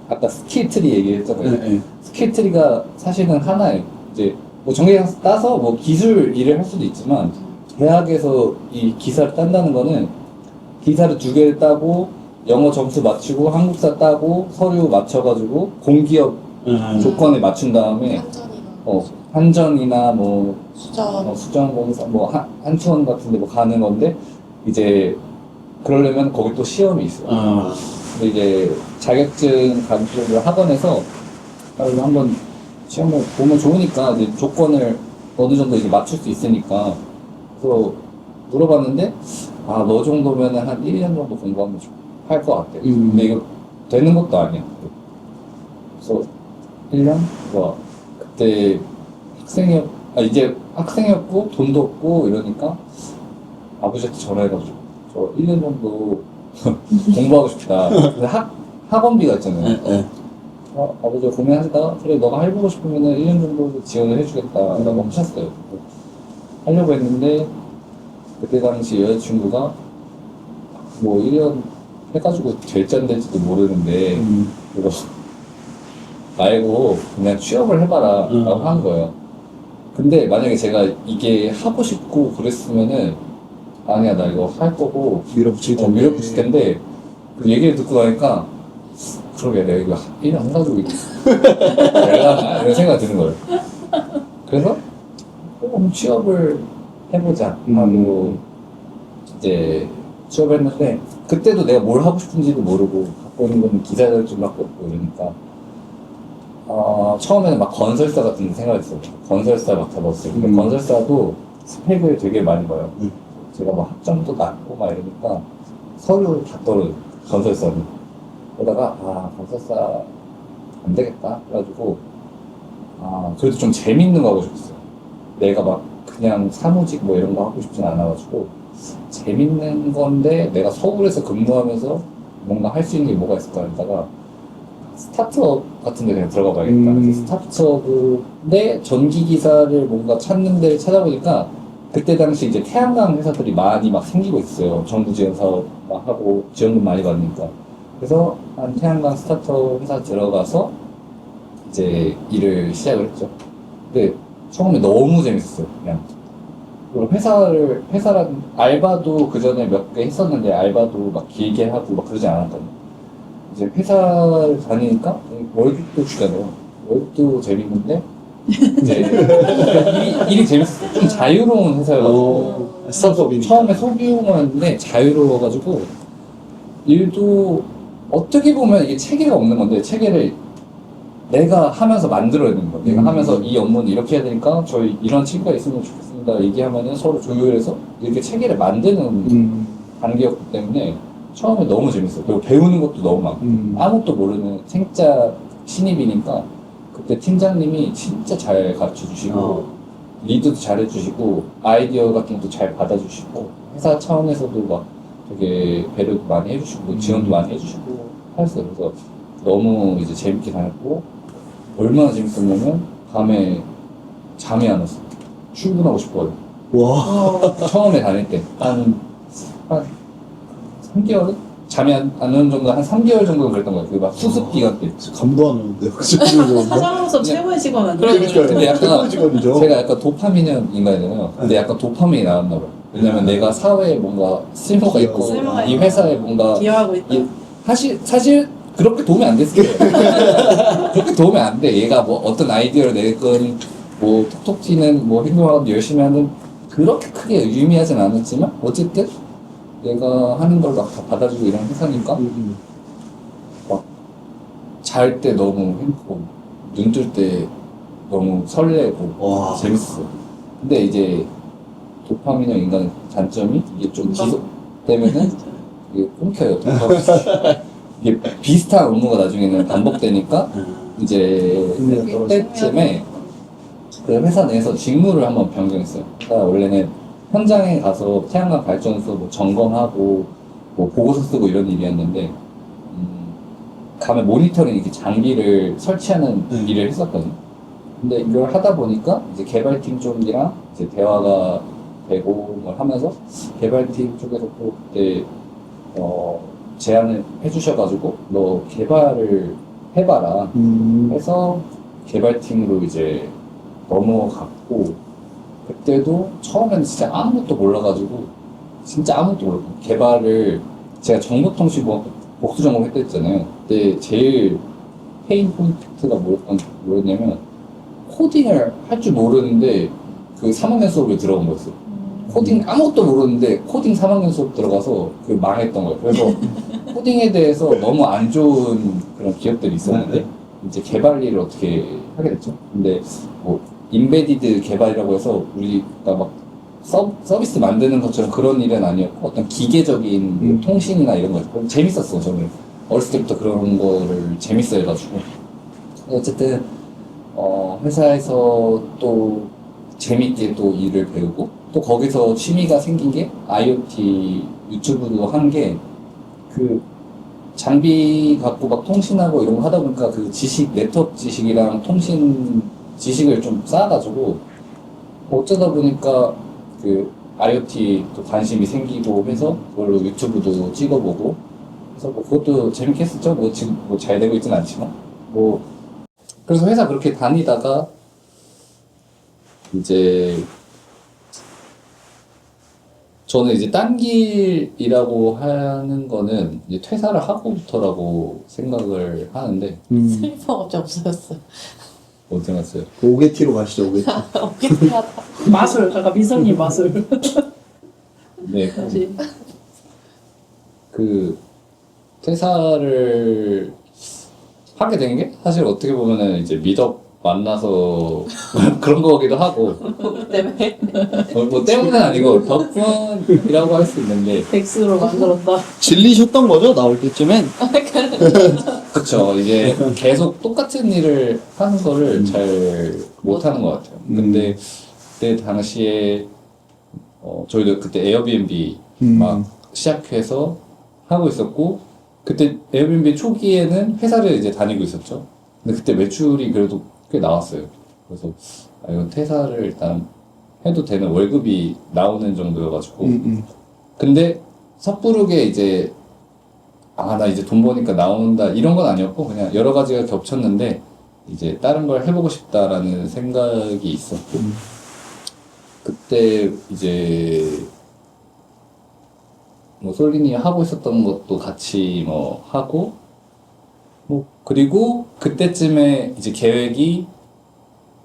아까 스킬트리 얘기했잖아요. 네. 스킬트리가 사실은 하나예요. 이제 뭐 전기기사 따서 뭐 기술 일을 할 수도 있지만 대학에서 이 기사를 딴다는 거는 기사를 2개를 따고 영어 점수 맞추고 한국사 따고 서류 맞춰가지고 공기업 조건에 맞춘 다음에 한전이나 한전이나 뭐 수전 수전공사 뭐 한수원 같은데 뭐 가는 건데 이제 그러려면 거기 또 시험이 있어요. 근데 이제 자격증 가르치는 학원에서 한번 시험을 보면 좋으니까 이제 조건을 어느 정도 이제 맞출 수 있으니까 그래서 물어봤는데 아 너 정도면 한 1년 정도 공부하면 할 것 같아. 근데 이거 되는 것도 아니야. 그래서 1년? 그때 이제 학생이었고 돈도 없고 이러니까 아버지한테 전화해가지고 저 1년 정도 공부하고 싶다. 근데 학원비가 있잖아요. 아버지가 고민하시다가 그래 너가 해보고 싶으면 1년 정도 지원을 해주겠다 라고 하셨어요. 하려고 했는데 그때 당시 여자친구가 뭐 1년 해가지고 될지 안 될지도 모르는데 그거 말고 그냥 취업을 해봐라 라고 한 거예요. 근데 만약에 제가 이게 하고 싶고 그랬으면은 아니야 나 이거 할 거고 밀어붙일 텐데. 밀어붙일 텐데 그 얘기를 듣고 나니까 그러게 내가 이거 1년 안 가지고 이거 될라나 이런 생각이 드는 거예요. 그래서 그럼 취업을 해보자 하고 이제 취업을 했는데 그때도 내가 뭘 하고 싶은지도 모르고 갖고 있는 건 기사 자격증밖에 없고 이러니까 처음에는 막 건설사 같은 데 생각했어요. 건설사 막 잡았어요. 근데 건설사도 스펙을 되게 많이 봐요. 제가 막 학점도 낮고 막 이러니까 서류 다 떨어져요. 건설사는. 그러다가 건설사 안 되겠다 그래가지고 그래도 좀 재밌는 거 하고 싶었어요. 내가 막 그냥 사무직 뭐 이런 거 하고 싶진 않아가지고 재밌는 건데 내가 서울에서 근무하면서 뭔가 할 수 있는 게 뭐가 있을까 하다가 스타트업 같은 데 그냥 들어가 봐야겠다. 그래서 스타트업인데 전기기사를 뭔가 찾는 데를 찾아보니까 그때 당시 이제 태양광 회사들이 많이 막 생기고 있어요. 정부 지원 사업 막 하고 지원금 많이 받으니까. 그래서 한 태양광 스타트업 회사 들어가서 이제 일을 시작을 했죠. 근데 처음에 너무 재밌었어요. 그냥 회사란 알바도 그 전에 몇 개 했었는데 알바도 막 길게 하고 막 그러지 않았거든요. 이제 회사를 다니니까 월급도 주잖아요. 월급도 재밌는데 이제 일이 재밌었어요. 좀 자유로운 회사여가지고 스타트업이니까. 처음에 소규모였는데 자유로워가지고 일도 어떻게 보면 이게 체계가 없는 건데 체계를 내가 하면서 만들어야 되는 거야. 내가 하면서 이 업무는 이렇게 해야 되니까 저희 이런 친구가 있으면 좋겠습니다. 얘기하면은 서로 조율해서 이렇게 체계를 만드는 단계였기 때문에 처음에 너무 재밌어요. 그리고 배우는 것도 너무 많고 아무것도 모르는 생짜 신입이니까 그때 팀장님이 진짜 잘 가르쳐 주시고 리드도 잘 해주시고 아이디어 같은 것도 잘 받아주시고 회사 차원에서도 막 되게 배려도 많이 해주시고 지원도 많이 해주시고 했어요. 그래서 너무 이제 재밌게 다녔고 얼마나 재밌었냐면 밤에 잠이 안 왔어요. 출근하고 싶어요. 와. 처음에 다닐 때 한 3개월은? 잠이 안 오는 정도 한 3개월 정도 그랬던 것 같아요. 막 수습 기간 때. 감도 안 오는데. 사장으로서 최고의 직원 아니에요? 근데 약간 직원이죠. 제가 약간 도파민은 인간이잖아요. 근데 약간 도파민이 나왔나 봐요. 왜냐면 내가 사회에 뭔가 쓸모가 있고 쓸모가 이 있고. 회사에 뭔가 기여하고 있다. 사실 그렇게 도움이 안 됐어요. 그렇게 도움이 안 돼. 얘가 뭐 어떤 아이디어를 내건 뭐 톡톡 튀는 뭐 행동하고 열심히 하는 그렇게 크게 유의미하진 않았지만 어쨌든 내가 하는 걸 막 다 받아주고 이런 회사니까 막 잘 때 너무 행복하고 눈 뜰 때 너무 설레고 와. 재밌었어. 근데 이제 도파민형 인간의 단점이 이게 좀 지속되면은 이게 끊겨요. 도파민. 이게 비슷한 업무가 나중에는 반복되니까 이제 그때쯤에 그 회사 내에서 직무를 한번 변경했어요. 그러니까 원래는 현장에 가서 태양광 발전소 뭐 점검하고 뭐 보고서 쓰고 이런 일이었는데 가면 모니터링 이렇게 장비를 설치하는 일을 했었거든요. 근데 이걸 하다 보니까 이제 개발팀 쪽이랑 이제 대화가 되고 뭘 하면서 개발팀 쪽에서 또 그때 제안을 해주셔가지고 너 개발을 해봐라 해서 개발팀으로 이제 넘어갔고 그때도 처음에는 진짜 아무것도 몰라가지고 진짜 아무것도 몰랐고 개발을 제가 정보통신공학 복수 전공했댔잖아요. 그때 제일 페인 포인트가 뭐였냐면 코딩을 할 줄 모르는데 그 3학년 수업에 들어간 거였어요. 코딩 아무것도 모르는데 코딩 3학년 수업 들어가서 그 망했던 거예요. 그래서 코딩에 대해서 너무 안 좋은 그런 기억들이 있었는데 이제 개발 일을 어떻게 하게 됐죠. 근데 뭐 인베디드 개발이라고 해서 우리가 막 서비스 만드는 것처럼 그런 일은 아니었고 어떤 기계적인 통신이나 이런 거 재밌었어. 저는 어렸을 때부터 그런 거를 재밌어 해가지고 어쨌든 회사에서 또 재밌게 또 일을 배우고 또 거기서 취미가 생긴 게 IoT 유튜브도 한 게 그 장비 갖고 막 통신하고 이런 거 하다 보니까 그 지식, 네트워크 지식이랑 통신 지식을 좀 쌓아가지고 어쩌다 보니까 그 IoT 또 관심이 생기고 해서 그걸로 유튜브도 찍어보고 그래서 뭐 그것도 재밌게 했었죠. 뭐 지금 뭐 잘 되고 있진 않지만 뭐 그래서 회사 그렇게 다니다가 이제 저는 이제 딴 길이라고 하는 거는 이제 퇴사를 하고부터라고 생각을 하는데 슬리퍼가 갑자기 없어졌어. 어디 갔어요? 오게티로 가시죠, 오게티. 어깨티하다. 마술, 아까 미선님 마술. 네, 다시. 그 퇴사를 하게 된 게 사실 어떻게 보면은 이제 미덕 만나서 그런 거기도 하고 때문에. 뭐 때문은 아니고 덕분이라고 할 수 있는데 덱스로 만들었다. 질리셨던 거죠, 나올 때쯤엔? 그쵸 이제 계속 똑같은 일을 하는 거를 잘 못하는 것 같아요. 근데 그때 당시에 저희도 그때 에어비앤비 막 시작해서 하고 있었고 그때 에어비앤비 초기에는 회사를 이제 다니고 있었죠. 근데 그때 매출이 그래도 꽤 나왔어요. 그래서 이건 퇴사를 일단 해도 되는 월급이 나오는 정도여가지고 근데 섣부르게 이제 나 이제 돈 버니까 나온다 이런 건 아니었고 그냥 여러 가지가 겹쳤는데 이제 다른 걸 해보고 싶다라는 생각이 있었고 그때 이제 뭐 솔린이 하고 있었던 것도 같이 뭐 하고 뭐 그리고 그때쯤에 이제 계획이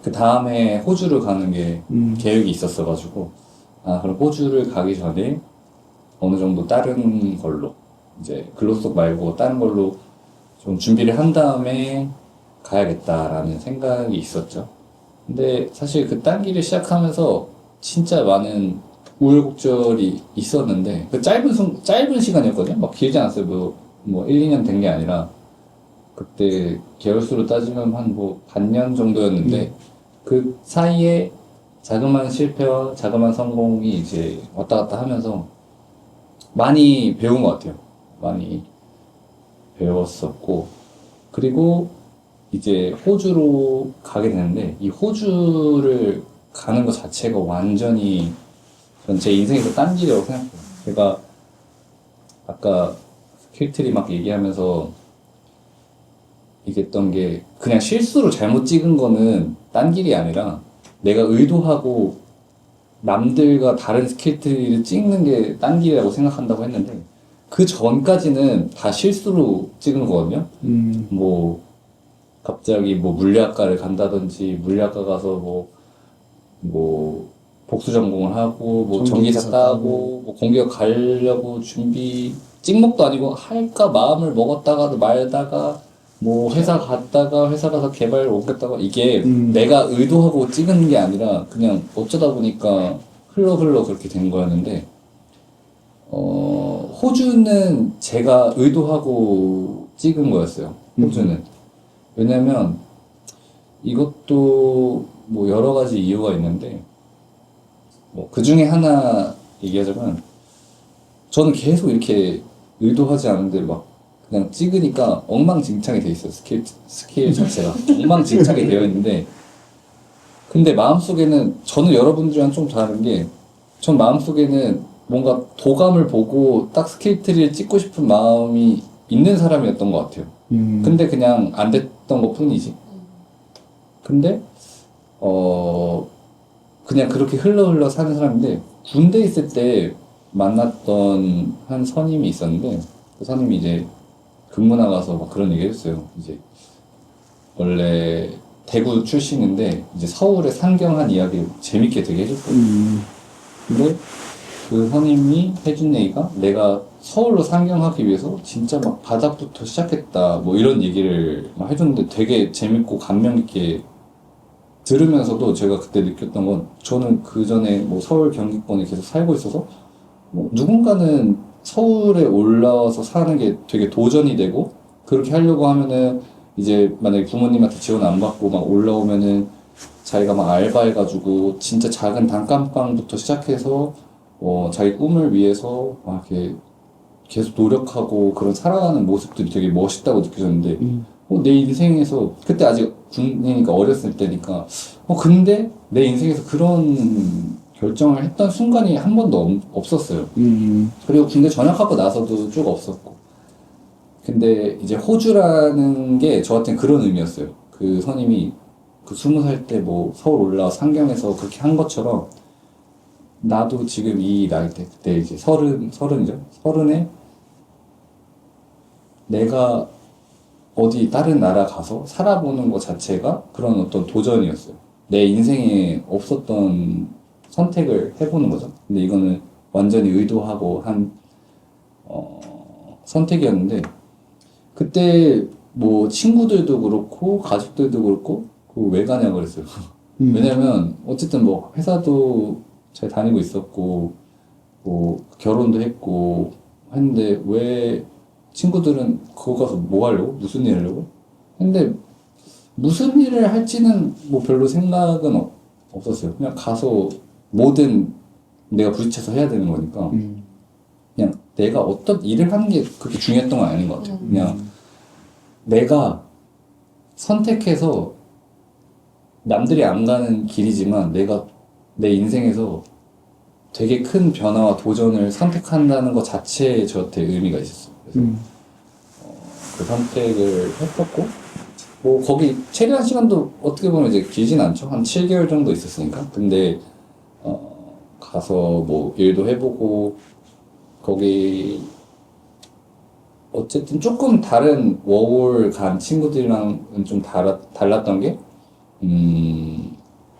그 다음에 호주를 가는 게 계획이 있었어가지고 그럼 호주를 가기 전에 어느 정도 다른 걸로 이제 글로속 말고 다른 걸로 좀 준비를 한 다음에 가야겠다라는 생각이 있었죠. 근데 사실 그 딴 길을 시작하면서 진짜 많은 우여곡절이 있었는데 그 짧은 시간이었거든요. 막 길지 않았어요. 뭐 1, 2년 된 게 아니라 그때 개월수로 따지면 한 뭐 반년 정도였는데 그 사이에 자그마한 실패와 자그마한 성공이 이제 왔다 갔다 하면서 많이 배운 것 같아요. 많이 배웠었고 그리고 이제 호주로 가게 되는데 이 호주를 가는 것 자체가 완전히 전 제 인생에서 딴 길이라고 생각해요. 제가 아까 스킬트리 막 얘기하면서 얘기했던 게 그냥 실수로 잘못 찍은 거는 딴 길이 아니라 내가 의도하고 남들과 다른 스킬트리를 찍는 게 딴 길이라고 생각한다고 했는데 그 전까지는 다 실수로 찍은 거거든요. 뭐 갑자기 뭐 물리학과를 간다든지 물리학과 가서 뭐 복수 전공을 하고 뭐 전기사 따고 뭐 공기업 가려고 준비 찍먹도 아니고 할까 마음을 먹었다가도 말다가 뭐 회사 갔다가 회사 가서 개발 오겠다가 이게 내가 의도하고 찍은 게 아니라 그냥 어쩌다 보니까 흘러 그렇게 된 거였는데, 호주는 제가 의도하고 찍은 거였어요. 호주는. 왜냐면 이것도 뭐 여러 가지 이유가 있는데, 뭐 그 중에 하나 얘기하자면, 저는 계속 이렇게 의도하지 않은데 막 그냥 찍으니까 엉망진창이 돼 있어요. 스케일 자체가 엉망진창이 되어 있는데, 근데 마음속에는, 저는 여러분들이랑 좀 다른 게, 전 마음속에는 뭔가 도감을 보고 딱 스케이트를 찍고 싶은 마음이 있는 사람이었던 것 같아요. 근데 그냥 안 됐던 것 뿐이지. 근데 그냥 그렇게 흘러 사는 사람인데, 군대 있을 때 만났던 한 선임이 있었는데, 그 선임이 이제 근무 나가서 막 그런 얘기 했어요. 이제 원래 대구 출신인데 이제 서울에 상경한 이야기 재밌게 되게 해줬거든요. 근데 그 선임이 해준 얘기가, 내가 서울로 상경하기 위해서 진짜 막 바닥부터 시작했다, 뭐 이런 얘기를 막 해줬는데, 되게 재밌고 감명 깊게 들으면서도 제가 그때 느꼈던 건, 저는 그 전에 뭐 서울 경기권에 계속 살고 있어서 뭐 누군가는 서울에 올라와서 사는 게 되게 도전이 되고, 그렇게 하려고 하면은 이제 만약에 부모님한테 지원 안 받고 막 올라오면은 자기가 막 알바해가지고 진짜 작은 단칸방부터 시작해서 자기 꿈을 위해서 막 이렇게 계속 노력하고 그런 살아가는 모습들이 되게 멋있다고 느껴졌는데, 내 인생에서, 그때 아직 군이니까 어렸을 때니까, 근데 내 인생에서 그런 결정을 했던 순간이 한 번도 없었어요. 그리고 군대 전역하고 나서도 쭉 없었고. 근데 이제 호주라는 게 저한테는 그런 의미였어요. 그 선임이 그 20살 때 뭐 서울 올라와 상경에서 그렇게 한 것처럼, 나도 지금 이 나이 때, 그때 이제 서른이죠. 서른에 내가 어디 다른 나라 가서 살아보는 것 자체가 그런 어떤 도전이었어요. 내 인생에 없었던 선택을 해보는 거죠. 근데 이거는 완전히 의도하고 한 선택이었는데, 그때 뭐 친구들도 그렇고 가족들도 그렇고 왜 가냐 그랬어요. 왜냐면 어쨌든 뭐 회사도 잘 다니고 있었고 뭐 결혼도 했고 했는데, 왜 친구들은 그거 가서 뭐 하려고? 무슨 일 하려고? 근데 무슨 일을 할지는 뭐 별로 생각은 없었어요. 그냥 가서 뭐든 내가 부딪혀서 해야 되는 거니까, 그냥 내가 어떤 일을 하는 게 그렇게 중요했던 건 아닌 것 같아요. 그냥 내가 선택해서, 남들이 안 가는 길이지만 내가 내 인생에서 되게 큰 변화와 도전을 선택한다는 것 자체에 저한테 의미가 있었어요. 그래서 그 선택을 했었고, 뭐 거기 체류한 시간도 어떻게 보면 이제 길진 않죠. 한 7개월 정도 있었으니까. 근데 가서 뭐 일도 해보고, 거기 어쨌든 조금 다른 워홀 간 친구들이랑은 좀 달랐던 게,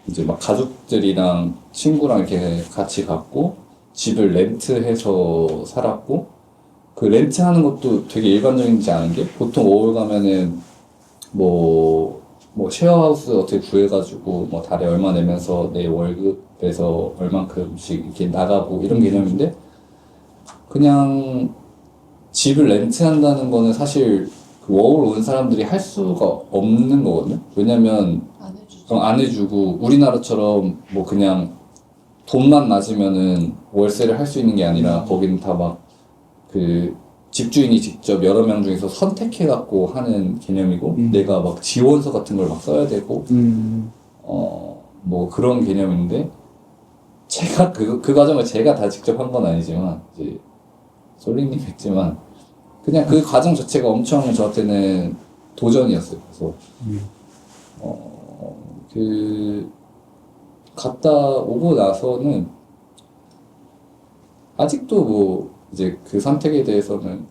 이제 막 가족들이랑 친구랑 이렇게 같이 갔고, 집을 렌트해서 살았고, 그 렌트하는 것도 되게 일반적이지 않은 게, 보통 워홀 가면은 뭐 쉐어하우스 어떻게 구해가지고 뭐 달에 얼마 내면서 내 월급에서 얼만큼씩 이렇게 나가고 이런 개념인데, 그냥 집을 렌트한다는 거는 사실 그 워홀 온 사람들이 할 수가 없는 거거든요. 왜냐면 안 해주죠. 안 해주고, 우리나라처럼 뭐 그냥 돈만 맞으면은 월세를 할 수 있는 게 아니라, 거기는 다 막 그 집주인이 직접 여러 명 중에서 선택해갖고 하는 개념이고, 내가 막 지원서 같은 걸 막 써야 되고, 뭐 그런 개념인데, 제가 그 과정을 제가 다 직접 한 건 아니지만, 이제 솔링님 했지만, 그냥 그 과정 자체가 엄청 저한테는 도전이었어요. 그래서 그 갔다 오고 나서는 아직도 뭐 이제 그 선택에 대해서는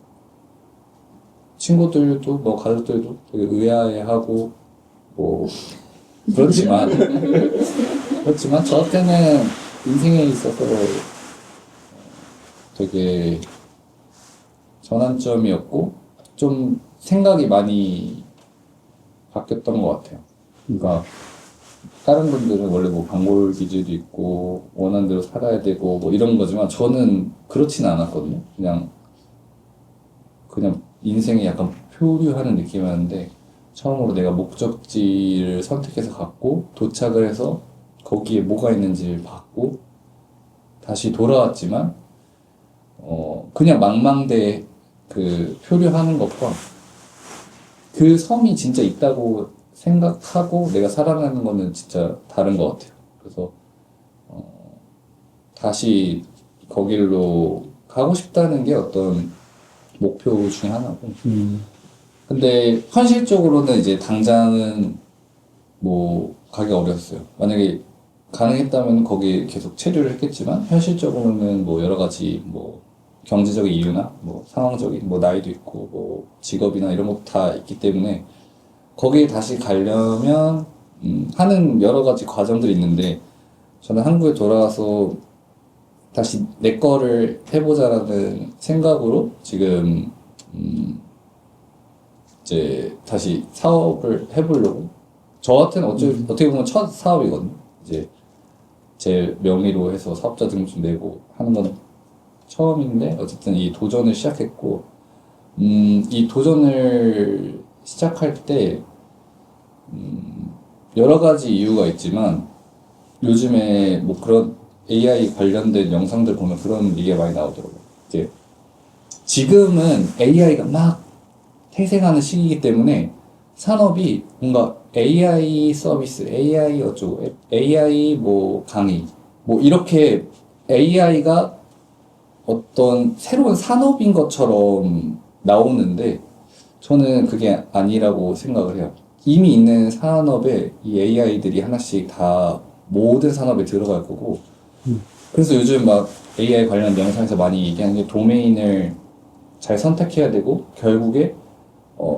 친구들도 뭐 가족들도 되게 의아해하고 뭐 그렇지만 저한테는 인생에 있어서 되게 전환점이었고, 좀 생각이 많이 바뀌었던 것 같아요. 그러니까 다른 분들은 원래 뭐 방골 기질도 있고 원하는 대로 살아야 되고 뭐 이런 거지만 저는 그렇지는 않았거든요. 그냥 인생에 약간 표류하는 느낌이었는데 처음으로 내가 목적지를 선택해서 갔고 도착을 해서 거기에 뭐가 있는지를 봤고 다시 돌아왔지만 그냥 망망대해 그 표류하는 것과 그 섬이 진짜 있다고 생각하고 내가 살아가는 거는 진짜 다른 것 같아요. 그래서 다시 거길로 가고 싶다는 게 어떤 목표 중에 하나고. 근데 현실적으로는 이제 당장은 뭐 가기 어려웠어요. 만약에 가능했다면 거기 계속 체류를 했겠지만 현실적으로는 뭐 여러 가지 뭐 경제적인 이유나 뭐 상황적인 뭐 나이도 있고 뭐 직업이나 이런 것도 다 있기 때문에 거기에 다시 가려면 하는 여러 가지 과정들이 있는데 저는 한국에 돌아와서 다시 내 거를 해보자라는 생각으로 지금 이제 다시 사업을 해보려고. 저한테는 어떻게 보면 첫 사업이거든요. 이제 제 명의로 해서 사업자 등록증 내고 하는 건 처음인데 어쨌든 이 도전을 시작했고 이 도전을 시작할 때 여러 가지 이유가 있지만 요즘에 뭐 그런 AI 관련된 영상들 보면 그런 얘기가 많이 나오더라고요. 이제 지금은 AI가 막 태생하는 시기이기 때문에 산업이 뭔가 AI 서비스, AI 어쩌고, AI 뭐 강의, 뭐 이렇게 AI가 어떤 새로운 산업인 것처럼 나오는데 저는 그게 아니라고 생각을 해요. 이미 있는 산업에 이 AI들이 하나씩 다 모든 산업에 들어갈 거고 그래서 요즘 막 AI 관련 영상에서 많이 얘기하는 게 도메인을 잘 선택해야 되고 결국에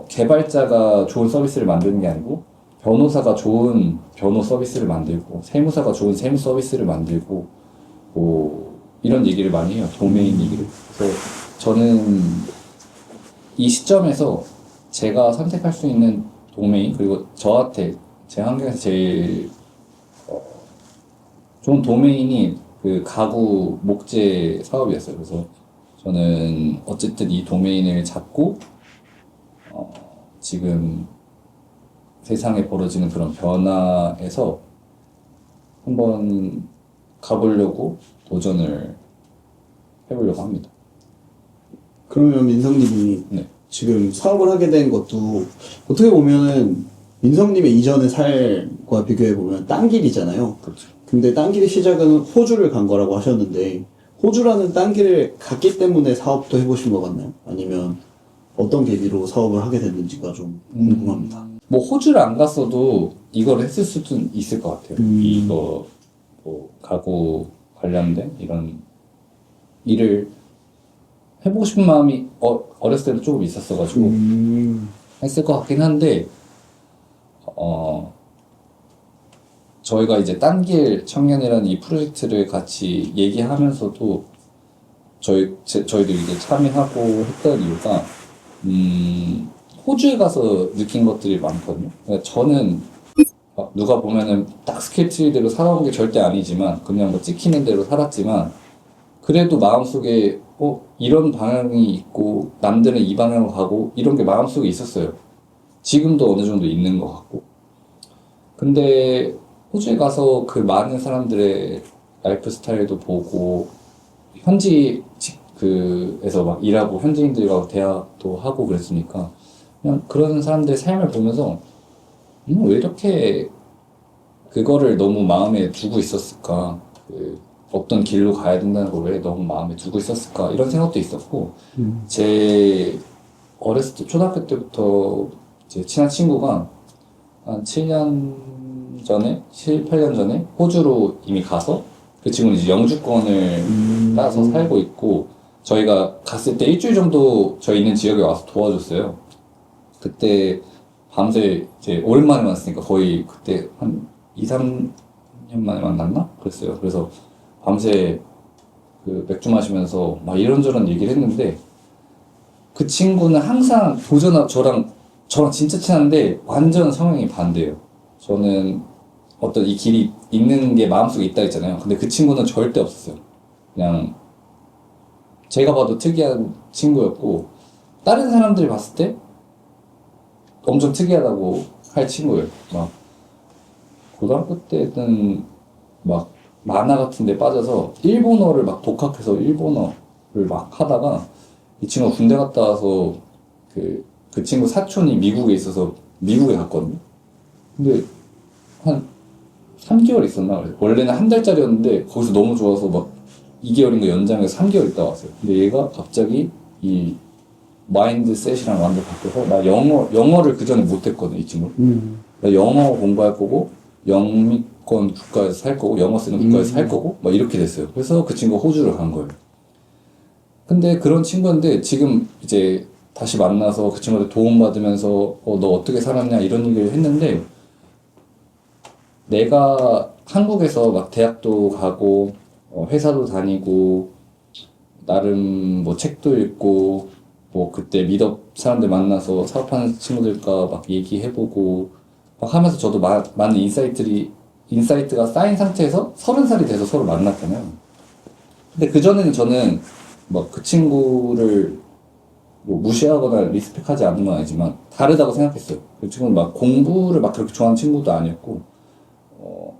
개발자가 좋은 서비스를 만드는 게 아니고 변호사가 좋은 변호 서비스를 만들고 세무사가 좋은 세무 서비스를 만들고 뭐 이런 얘기를 많이 해요. 도메인 얘기를. 그래서 저는 이 시점에서 제가 선택할 수 있는 도메인 그리고 저한테 제 환경에서 제일 좋은 도메인이 그 가구 목재 사업이었어요. 그래서 저는 어쨌든 이 도메인을 잡고 지금 세상에 벌어지는 그런 변화에서 한번 가보려고 도전을 해보려고 합니다. 그러면 민성님이 네. 지금 사업을 하게 된 것도 어떻게 보면은 민성님의 이전의 삶과 비교해보면 딴 길이잖아요. 그렇죠. 근데 딴 길의 시작은 호주를 간 거라고 하셨는데 호주라는 딴 길을 갔기 때문에 사업도 해보신 것 같나요? 아니면 어떤 계기로 사업을 하게 됐는지가 좀 궁금합니다. 뭐 호주를 안 갔어도 이걸 했을 수도 있을 것 같아요. 이거 뭐 가구 관련된 이런 일을 해보고 싶은 마음이 어렸을 때도 조금 있었어가지고 했을 것 같긴 한데 저희가 이제 딴길 청년이라는 이 프로젝트를 같이 얘기하면서도 저희도 이제 참여하고 했던 이유가 호주에 가서 느낀 것들이 많거든요. 그러니까 저는 누가 보면은 딱 스케치대로 살아온 게 절대 아니지만 그냥 뭐 찍히는 대로 살았지만 그래도 마음속에 이런 방향이 있고 남들은 이 방향으로 가고 이런 게 마음속에 있었어요. 지금도 어느 정도 있는 것 같고. 근데 호주에 가서 그 많은 사람들의 라이프 스타일도 보고 현지에서 막 일하고 현지인들과 대화도 하고 그랬으니까 그냥 그런 사람들의 삶을 보면서 왜 이렇게 그거를 너무 마음에 두고 있었을까? 어떤 길로 가야 된다는 걸 왜 너무 마음에 두고 있었을까? 이런 생각도 있었고 제 어렸을 때 초등학교 때부터 제 친한 친구가 한 7년 전에 7, 8년 전에 호주로 이미 가서 그 친구는 이제 영주권을 따서 살고 있고 저희가 갔을 때 일주일 정도 저희 있는 지역에 와서 도와줬어요. 그때 밤새 이제 오랜만에 만났으니까 거의 그때 한 2, 3년 만에 만났나? 그랬어요. 그래서 밤새 그 맥주 마시면서 막 이런저런 얘기를 했는데 그 친구는 항상 저랑 진짜 친한데 완전 성향이 반대예요. 저는 어떤 이 길이 있는 게 마음속에 있다 했잖아요. 근데 그 친구는 절대 없었어요. 그냥 제가 봐도 특이한 친구였고 다른 사람들이 봤을 때 엄청 특이하다고 할 친구예요. 막 고등학교 때는 막 만화 같은 데 빠져서 일본어를 막 독학해서 일본어를 막 하다가 이 친구가 군대 갔다 와서 그 친구 사촌이 미국에 있어서 미국에 갔거든요. 근데 한 3개월 있었나? 그래서 원래는 한 달짜리였는데 거기서 너무 좋아서 막 2개월인가 연장해서 3개월 있다 왔어요. 근데 얘가 갑자기 이 마인드셋이랑 완전 바뀌어서 나 영어를 그 전에 못했거든, 이 친구. 나 영어 공부할 거고 영미권 국가에서 살 거고 영어 쓰는 국가에서 살 거고 막 이렇게 됐어요. 그래서 그 친구가 호주를 간 거예요. 근데 그런 친구인데 지금 이제 다시 만나서 그 친구한테 도움받으면서 너 어떻게 살았냐 이런 얘기를 했는데 내가 한국에서 막 대학도 가고 회사도 다니고 나름 뭐 책도 읽고 뭐 그때 미덕 사람들 만나서 사업하는 친구들과 막 얘기해보고 막 하면서 저도 많은 인사이트가 쌓인 상태에서 30살이 돼서 서로 만났잖아요. 근데 그전에는 저는 막 그 친구를 뭐 무시하거나 리스펙하지 않는 건 아니지만 다르다고 생각했어요. 그 친구는 막 공부를 막 그렇게 좋아하는 친구도 아니었고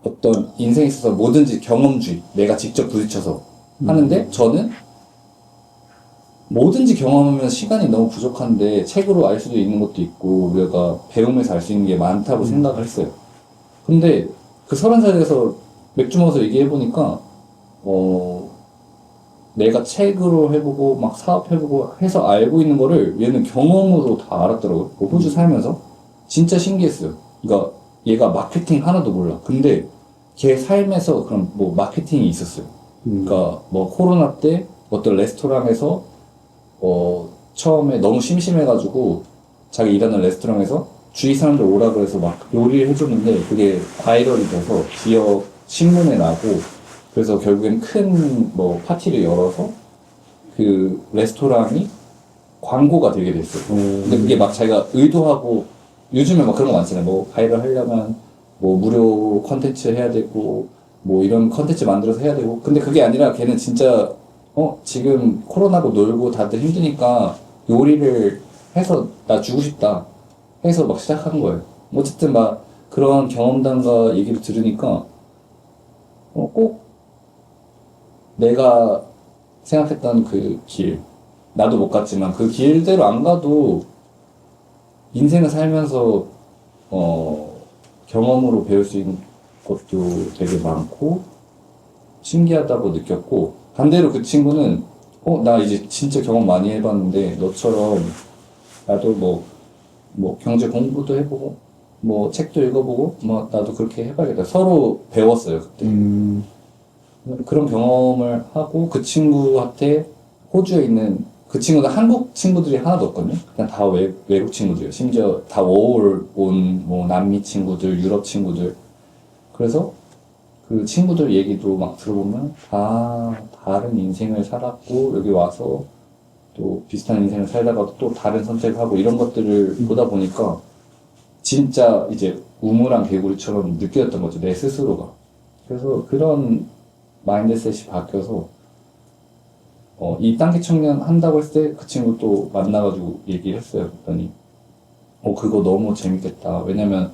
어떤 인생에 있어서 뭐든지 경험주의, 내가 직접 부딪혀서 하는데 저는 뭐든지 경험하면 시간이 너무 부족한데 책으로 알 수도 있는 것도 있고 우리가 배우면서 알 수 있는 게 많다고 생각을 했어요. 근데 그 30살에서 맥주 먹어서 얘기해보니까 내가 책으로 해보고 막 사업해보고 해서 알고 있는 거를 얘는 경험으로 다 알았더라고요. 뭐 호주 살면서 진짜 신기했어요. 그러니까 얘가 마케팅 하나도 몰라. 근데 걔 삶에서 그런 뭐 마케팅이 있었어요. 그러니까 뭐 코로나 때 어떤 레스토랑에서 처음에 너무 심심해가지고 자기 일하는 레스토랑에서 주위 사람들 오라 그래서 막 요리를 해줬는데 그게 바이럴이 돼서 지역 신문에 나고 그래서 결국엔 큰 뭐 파티를 열어서 그 레스토랑이 광고가 되게 됐어요. 근데 그게 막 자기가 의도하고 요즘에 막 그런 거 많잖아요. 뭐 바이럴 하려면 뭐 무료 컨텐츠 해야 되고 뭐 이런 컨텐츠 만들어서 해야 되고 근데 그게 아니라 걔는 진짜 지금 코로나고 놀고 다들 힘드니까 요리를 해서 나 주고 싶다 해서 막 시작한 거예요. 어쨌든 막 그런 경험담과 얘기를 들으니까 꼭 내가 생각했던 그 길, 나도 못 갔지만 그 길대로 안 가도 인생을 살면서 경험으로 배울 수 있는 것도 되게 많고 신기하다고 느꼈고 반대로 그 친구는 나 이제 진짜 경험 많이 해봤는데 너처럼 나도 뭐 경제 공부도 해보고 뭐 책도 읽어보고 뭐 나도 그렇게 해봐야겠다. 서로 배웠어요 그때. 그런 경험을 하고 그 친구한테 호주에 있는 그 친구는 한국 친구들이 하나도 없거든요. 그냥 다 외국 친구들이에요. 심지어 다 워홀 온 뭐 남미 친구들, 유럽 친구들. 그래서 그 친구들 얘기도 막 들어보면 다 다른 인생을 살았고 여기 와서 또 비슷한 인생을 살다가도 또 다른 선택을 하고 이런 것들을 보다 보니까 진짜 이제 우물안 개구리처럼 느껴졌던 거죠. 내 스스로가. 그래서 그런 마인드셋이 바뀌어서 이 단기 청년 한다고 했을 때 그 친구 또 만나가지고 얘기를 했어요. 그랬더니 그거 너무 재밌겠다. 왜냐면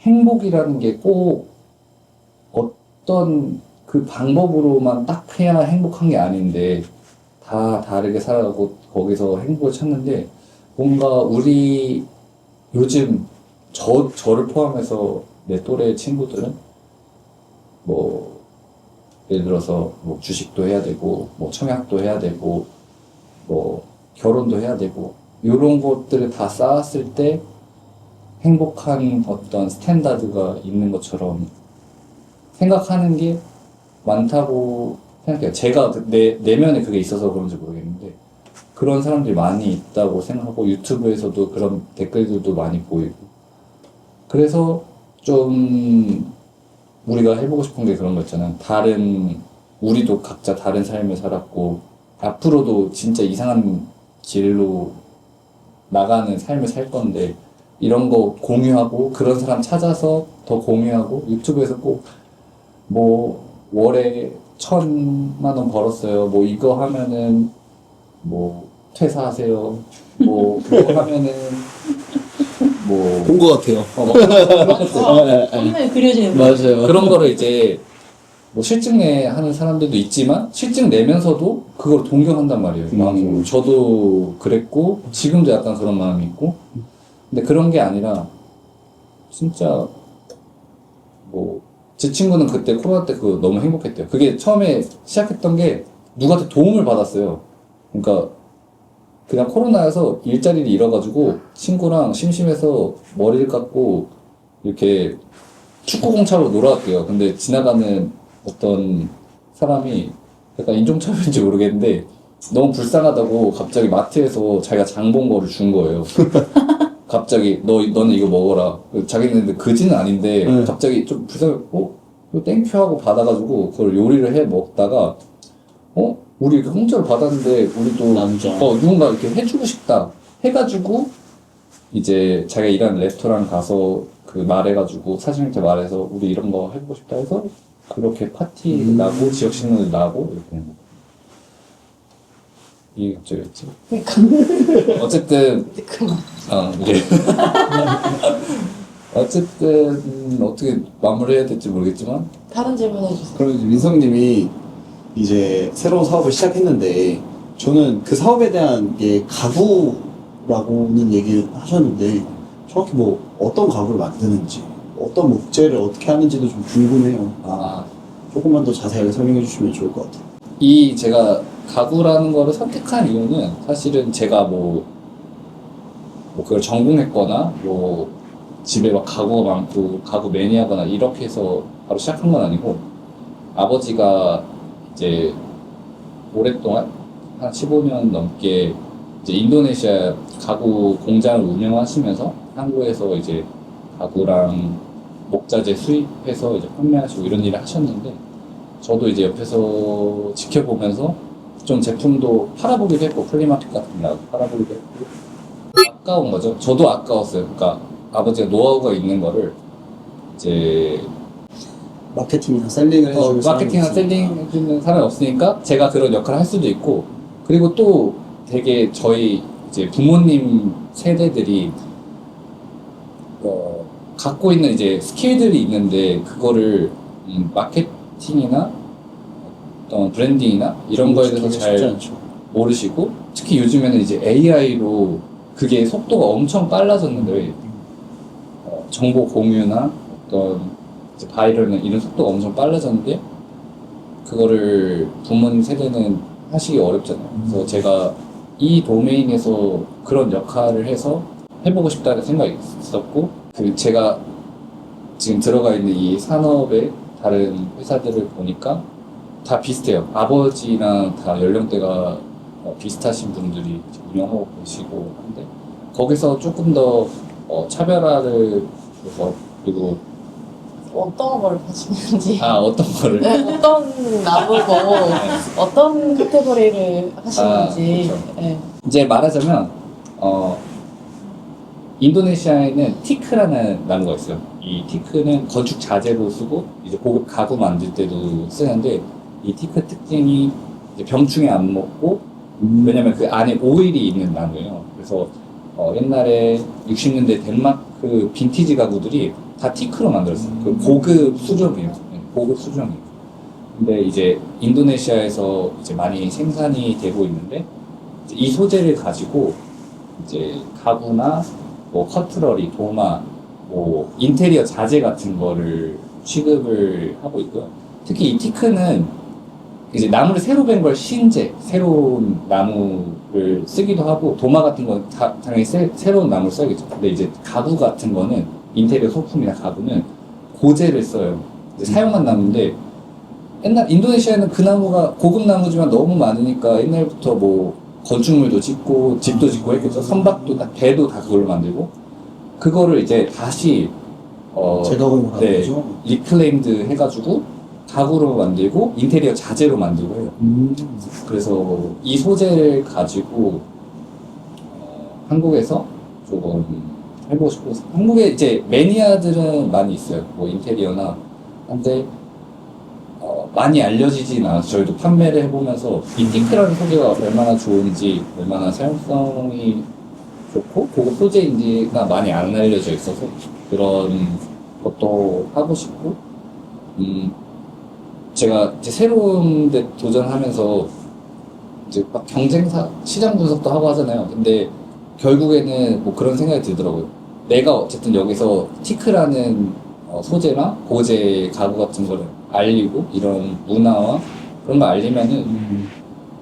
행복이라는 게 꼭 어떤 그 방법으로만 딱 해야 행복한 게 아닌데 다 다르게 살아가고 거기서 행복을 찾는데 뭔가 우리 요즘 저를 포함해서 내 또래 친구들은 뭐 예를 들어서 뭐 주식도 해야 되고 뭐 청약도 해야 되고 뭐 결혼도 해야 되고 이런 것들을 다 쌓았을 때 행복한 어떤 스탠다드가 있는 것처럼 생각하는 게 많다고 생각해요. 제가 내면에 그게 있어서 그런지 모르겠는데 그런 사람들이 많이 있다고 생각하고 유튜브에서도 그런 댓글들도 많이 보이고 그래서 좀 우리가 해보고 싶은 게 그런 거 있잖아요. 우리도 각자 다른 삶을 살았고 앞으로도 진짜 이상한 길로 나가는 삶을 살 건데 이런 거 공유하고 그런 사람 찾아서 더 공유하고 유튜브에서 꼭 뭐 월에 1,000만 원 벌었어요. 뭐 이거 하면은 뭐 퇴사하세요. 뭐 그거 하면은 뭐 본 것 같아요. 뭐 그런 것들. 썸네일 그려지는 거. 맞아요. 그런 거를 이제 뭐 실증 내 하는 사람들도 있지만 실증 내면서도 그걸 동경한단 말이에요. 마음속으로. 저도 그랬고 지금도 약간 그런 마음이 있고 근데 그런 게 아니라 진짜 뭐 제 친구는 그때 코로나 때 그거 너무 행복했대요. 그게 처음에 시작했던 게 누구한테 도움을 받았어요. 그러니까 그냥 코로나여서 일자리를 잃어가지고 친구랑 심심해서 머리를 깎고 이렇게 축구공 차로 놀아왔대요. 근데 지나가는 어떤 사람이 약간 인종차별인지 모르겠는데 너무 불쌍하다고 갑자기 마트에서 자기가 장 본 거를 준 거예요. 갑자기 너는 이거 먹어라. 자기는 그지는 아닌데 갑자기 좀 불쌍해. 이거 땡큐 하고 받아가지고 그걸 요리를 해 먹다가 우리 이렇게 공짜로 받았는데 우리도 남자. 누군가 이렇게 해주고 싶다 해가지고 이제 자기가 일하는 레스토랑 가서 그 말해가지고 사장님한테 말해서 우리 이런 거 해보고 싶다 해서 그렇게 파티 나고 지역 신문을 나고 이렇게 된 거. 이게 갑자기였지. 그러니까 어쨌든 그만. 이제 어쨌든 어떻게 마무리해야 될지 모르겠지만 다른 질문 해주세요. 그러면 이제 민성님이 이제 새로운 사업을 시작했는데 저는 그 사업에 대한 게 가구라고는 얘기를 하셨는데 정확히 뭐 어떤 가구를 만드는지 어떤 목재를 어떻게 하는지도 좀 궁금해요. 조금만 더 자세하게 설명해 주시면 좋을 것 같아요. 이 제가 가구라는 거를 선택한 이유는 사실은 제가 뭐 그걸 전공했거나 뭐 집에 막 가구가 많고 가구 매니아거나 이렇게 해서 바로 시작한 건 아니고 아버지가 이제 오랫동안 한 15년 넘게 이제 인도네시아 가구 공장을 운영하시면서 한국에서 이제 가구랑 목자재 수입해서 이제 판매하시고 이런 일을 하셨는데 저도 이제 옆에서 지켜보면서 좀 제품도 팔아보기도 했고 플리마켓 같은 데 팔아보기도 했고 아까운 거죠. 저도 아까웠어요. 그러니까 아버지가 노하우가 있는 거를 이제 마케팅이나 셀링을 해주는 마케팅이나 사람이 셀링 해주는 사람이 없으니까 제가 그런 역할을 할 수도 있고 그리고 또 되게 저희 이제 부모님 세대들이 갖고 있는 이제 스킬들이 있는데 그거를 마케팅이나 어떤 브랜딩이나 이런 거에 대해서 쉽지 잘 않죠. 모르시고 특히 요즘에는 이제 AI로 그게 속도가 엄청 빨라졌는데 정보 공유나 어떤 이제 바이럴이나 이런 속도가 엄청 빨라졌는데 그거를 부모님 세대는 하시기 어렵잖아요. 그래서 제가 이 도메인에서 그런 역할을 해서 해보고 싶다는 생각이 있었고 그 제가 지금 들어가 있는 이 산업의 다른 회사들을 보니까 다 비슷해요. 아버지랑 다 연령대가 비슷하신 분들이 운영하고 계시고 한데 거기서 조금 더 차별화를 해서 그리고 어떤 걸 하시는지. 어떤 거를 네, 어떤 나무고 어떤 카테고리를 하시는지. 그렇죠. 네. 이제 말하자면 인도네시아에는 티크라는 나무가 있어요. 이 티크는 건축 자재로 쓰고 이제 고급 가구 만들 때도 쓰는데 이 티크 특징이 이제 병충해 안 먹고 왜냐면 그 안에 오일이 있는 나무예요. 그래서 옛날에 60년대 덴마크 빈티지 가구들이 다 티크로 만들었어요. 그 고급 수종이에요. 네, 고급 수종이에요. 근데 이제 인도네시아에서 이제 많이 생산이 되고 있는데 이제 이 소재를 가지고 이제 가구나 뭐 커트러리, 도마, 뭐 인테리어 자재 같은 거를 취급을 하고 있고요. 특히 이 티크는 이제 나무를 새로 벤 걸 신재, 새로운 나무를 쓰기도 하고 도마 같은 건 당연히 새로운 나무를 써야겠죠. 근데 이제 가구 같은 거는 인테리어 소품이나 가구는 고재를 써요. 이제 사용한 나무인데 옛날 인도네시아에는 그 나무가 고급 나무지만 너무 많으니까 옛날부터 뭐 건축물도 짓고 집도 짓고 했겠죠. 선박도 다 배도 다 그걸로 만들고 그거를 이제 다시 재가공을 하는 거죠. 리클레임드 해가지고 가구로 만들고 인테리어 자재로 만들고 해요. 그래서 이 소재를 가지고 한국에서 조금 해보고 싶고 한국에 이제 매니아들은 많이 있어요. 뭐 인테리어나 한데 많이 알려지진 않아서 저희도 판매를 해보면서 이 핑크라는 소재가 얼마나 좋은지 얼마나 사용성이 좋고 고급 소재인지가 많이 안 알려져 있어서 그런 것도 하고 싶고 제가 이제 새로운 데 도전하면서 이제 막 경쟁사 시장 분석도 하고 하잖아요. 근데 결국에는 뭐 그런 생각이 들더라고요. 내가 어쨌든 여기서 티크라는 소재나 고제 가구 같은 거를 알리고 이런 문화와 그런 거 알리면은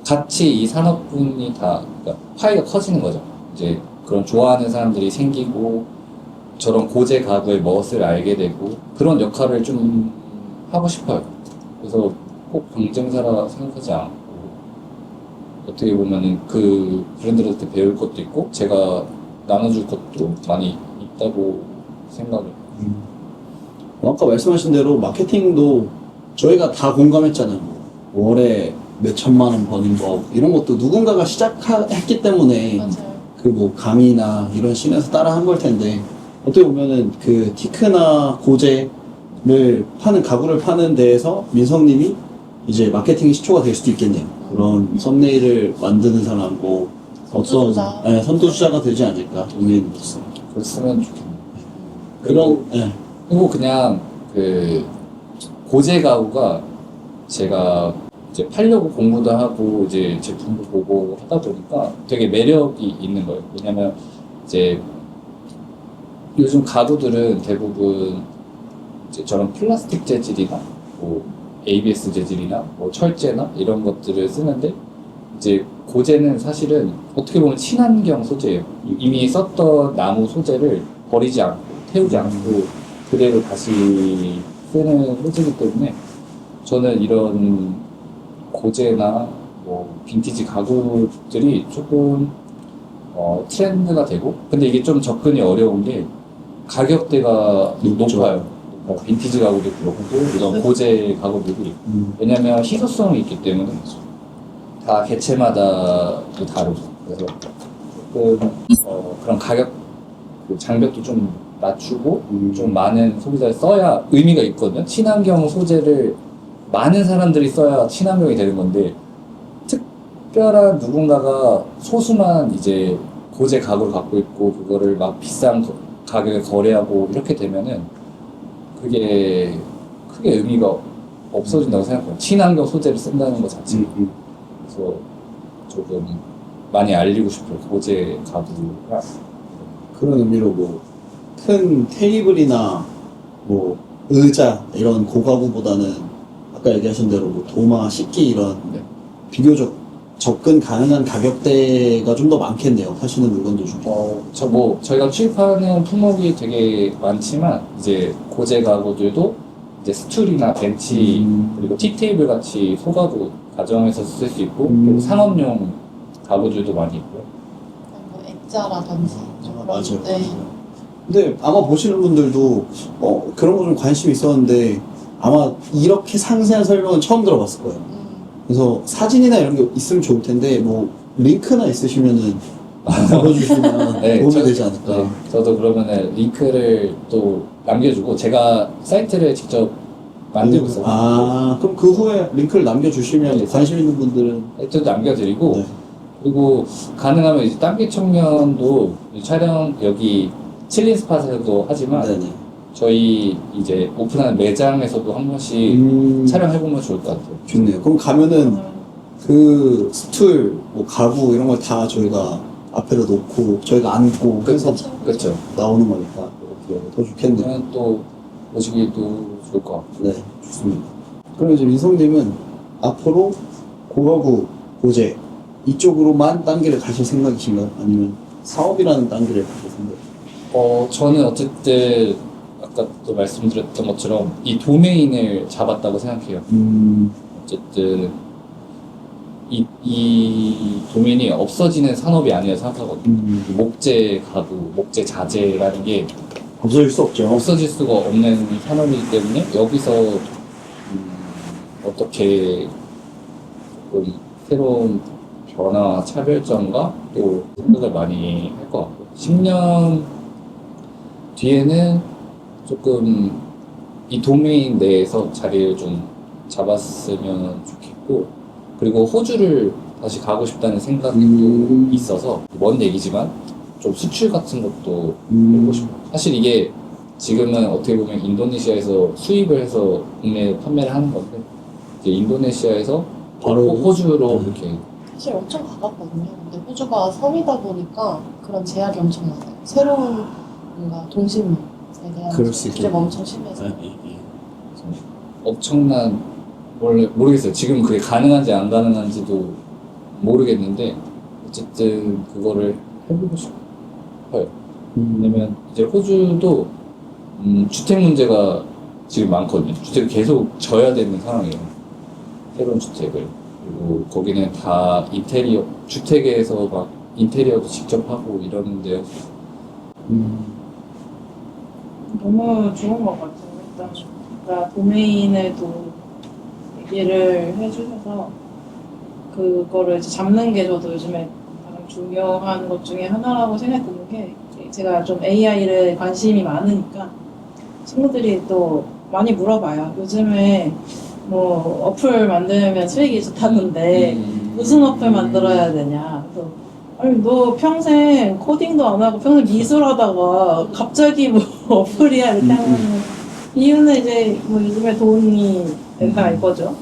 같이 이 산업군이 다 그러니까 파이가 커지는 거죠. 이제 그런 좋아하는 사람들이 생기고 저런 고제 가구의 멋을 알게 되고 그런 역할을 좀 하고 싶어요. 그래서 꼭 경쟁사라 생각하지 않고 어떻게 보면은 그 브랜드한테 배울 것도 있고 제가 나눠줄 것도 많이 있다고 생각을 해요. 아까 말씀하신 대로 마케팅도 저희가 다 공감했잖아요. 뭐 월에 몇 천만 원 버는 법 이런 것도 누군가가 시작했기 때문에 맞아요. 그 뭐 강의나 이런 씬에서 따라 한 걸 텐데 어떻게 보면은 그 티크나 고제를 파는 가구를 파는 데에서 민성님이 이제 마케팅의 시초가 될 수도 있겠네요. 그런 썸네일을 만드는 사람 뭐 어떤 선두주자. 선두주자가 되지 않을까 동네인으로서 그랬으면 좋겠네요. 그런 예. 그리고 그냥 그 고제 가구가 제가 이제 팔려고 공부도 하고 이제 제품도 보고 하다 보니까 되게 매력이 있는 거예요. 왜냐면 이제 요즘 가구들은 대부분 이제 저런 플라스틱 재질이나 뭐 ABS 재질이나 뭐 철제나 이런 것들을 쓰는데 이제 고제는 사실은 어떻게 보면 친환경 소재예요. 이미 썼던 나무 소재를 버리지 않고 태우지 않고 그대로 다시 쓰는 소재이기 때문에 저는 이런 고제나 뭐 빈티지 가구들이 조금 트렌드가 되고 근데 이게 좀 접근이 어려운 게 가격대가 높아요. 빈티지 가구도 그렇고 이런 고제 가구들이 왜냐면 희소성이 있기 때문에 다 개체마다 다르죠. 그래서 조금 그런 가격 그 장벽도 좀 낮추고 좀 많은 소비자를 써야 의미가 있거든요. 친환경 소재를 많은 사람들이 써야 친환경이 되는 건데 특별한 누군가가 소수만 이제 고제 가구를 갖고 있고 그거를 막 비싼 가격에 거래하고 이렇게 되면은 그게 크게 의미가 없어진다고 생각해요. 친환경 소재를 쓴다는 것 자체가. 그래서 조금 많이 알리고 싶어요. 고제 가구가. 그런 의미로 뭐 큰 테이블이나 뭐 의자 이런 고가구보다는 아까 얘기하신 대로 뭐 도마, 식기 이런 네. 비교적 접근 가능한 가격대가 좀 더 많겠네요. 파시는 물건들 중에. 저희가 취급하는 품목이 되게 많지만 이제 고제 가구들도 이제 스툴이나 벤치 그리고 티테이블 같이 소가구 가정에서 쓸 수 있고 그리고 상업용 가구들도 많이 있고요. 뭐 액자라든지 맞아요. 네. 근데 아마 보시는 분들도 그런 거 좀 관심 있었는데 아마 이렇게 상세한 설명은 처음 들어봤을 거예요. 그래서 사진이나 이런 게 있으면 좋을 텐데 뭐 링크나 있으시면은 보여주시면 네, 도움이 되지 않을까. 네, 저도 그러면은 링크를 또 남겨주고 제가 사이트를 직접 만들고 있어요. 그럼 그 후에 링크를 남겨주시면 네, 관심 있는 분들은 사이트도 남겨드리고 네. 그리고 가능하면 이제 딴개 청년도 이 촬영 여기 칠린 스팟에서도 하지만 네네. 저희 이제 오픈하는 매장에서도 한 번씩 촬영해보면 좋을 것 같아요. 좋네요. 그럼 가면은 그 스툴, 뭐 가구 이런 걸 다 저희가 앞에다 놓고 저희가 앉고 해서 그렇죠. 나오는 거니까 이렇게 더 좋겠네요. 그러면 또 보시기도 좋을 것 같고. 네, 좋습니다. 그럼 이제 민성님은 앞으로 고가구, 고제 이쪽으로만 단계를 가실 생각이신가요? 아니면 사업이라는 단계를 가실 생각이신가요? 저는 어쨌든 아까 또 말씀드렸던 것처럼 이 도메인을 잡았다고 생각해요. 어쨌든 이 도메인이 없어지는 산업이 아니라 생각하거든요. 목재 가구, 목재 자재라는 게 없어질 수 없죠. 없어질 수가 없는 산업이기 때문에 여기서 어떻게 조금 새로운 변화, 차별점과 또 생각을 많이 할 것 같고 10년 뒤에는 조금 이 도메인 내에서 자리를 좀 잡았으면 좋겠고, 그리고 호주를 다시 가고 싶다는 생각도 있어서, 먼 얘기지만 좀 수출 같은 것도 해보고 싶어요. 사실 이게 지금은 어떻게 보면 인도네시아에서 수입을 해서 국내에 판매를 하는 건데, 이제 인도네시아에서 바로 호주로 이렇게 사실 엄청 가깝거든요. 근데 호주가 섬이다 보니까 그런 제약이 엄청 많아요. 새로운 뭔가 동식물에 대한 그럴 수 규제가 있겠네요. 엄청 심해서. 엄청난, 원래 모르겠어요. 지금 그게 가능한지 안 가능한지도 모르겠는데, 어쨌든 그거를 해보고 싶어요. 왜냐면 이제 호주도 주택 문제가 지금 많거든요. 주택을 계속 져야 되는 상황이에요. 새로운 주택을. 그리고 거기는 다 인테리어, 주택에서 막 인테리어도 직접 하고 이러는데요. 너무 좋은 것 같아요. 일단 그러니까 도메인을 또 얘기를 해주셔서 그거를 이제 잡는 게 저도 요즘에 가장 중요한 것 중에 하나라고 생각이 드는 게, 제가 좀 AI를 관심이 많으니까 친구들이 또 많이 물어봐요. 요즘에 뭐 어플 만들면 수익이 좋다던데 무슨 어플 만들어야 되냐. 그래서 아니 너 평생 코딩도 안 하고 평생 미술하다가 갑자기 뭐 어플이야 이렇게 하면 이유는 이제 뭐 요즘에 돈이 된다 이거죠.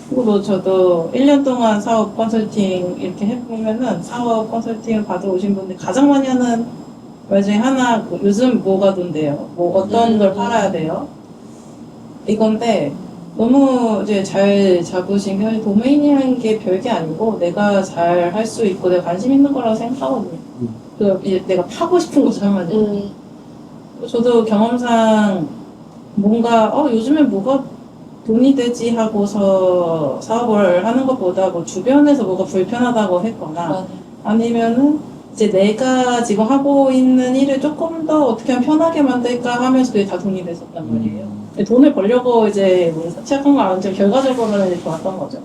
그리고 뭐 저도 1년 동안 사업 컨설팅 이렇게 해보면은 사업 컨설팅을 받아오신 분들 가장 많이 하는 말 중에 하나, 요즘 뭐가 돈대요? 뭐 어떤 걸 팔아야 돼요? 이건데 너무 이제 잘 잡으신 게, 도메인이라는 게 별게 아니고 내가 잘 할 수 있고 내가 관심 있는 거라고 생각하거든요. 그 이제 내가 파고 싶은 거죠 한마디로. 저도 경험상 뭔가 요즘에 뭐가 돈이 되지 하고서 사업을 하는 것보다 뭐 주변에서 뭐가 불편하다고 했거나 아니면은 이제 내가 지금 하고 있는 일을 조금 더 어떻게 하면 편하게 만들까 하면서 그게 다 돈이 됐었단 말이에요. 돈을 벌려고 이제 뭐 시작한 거 아니죠. 결과적으로는 이제 좋았던 거죠.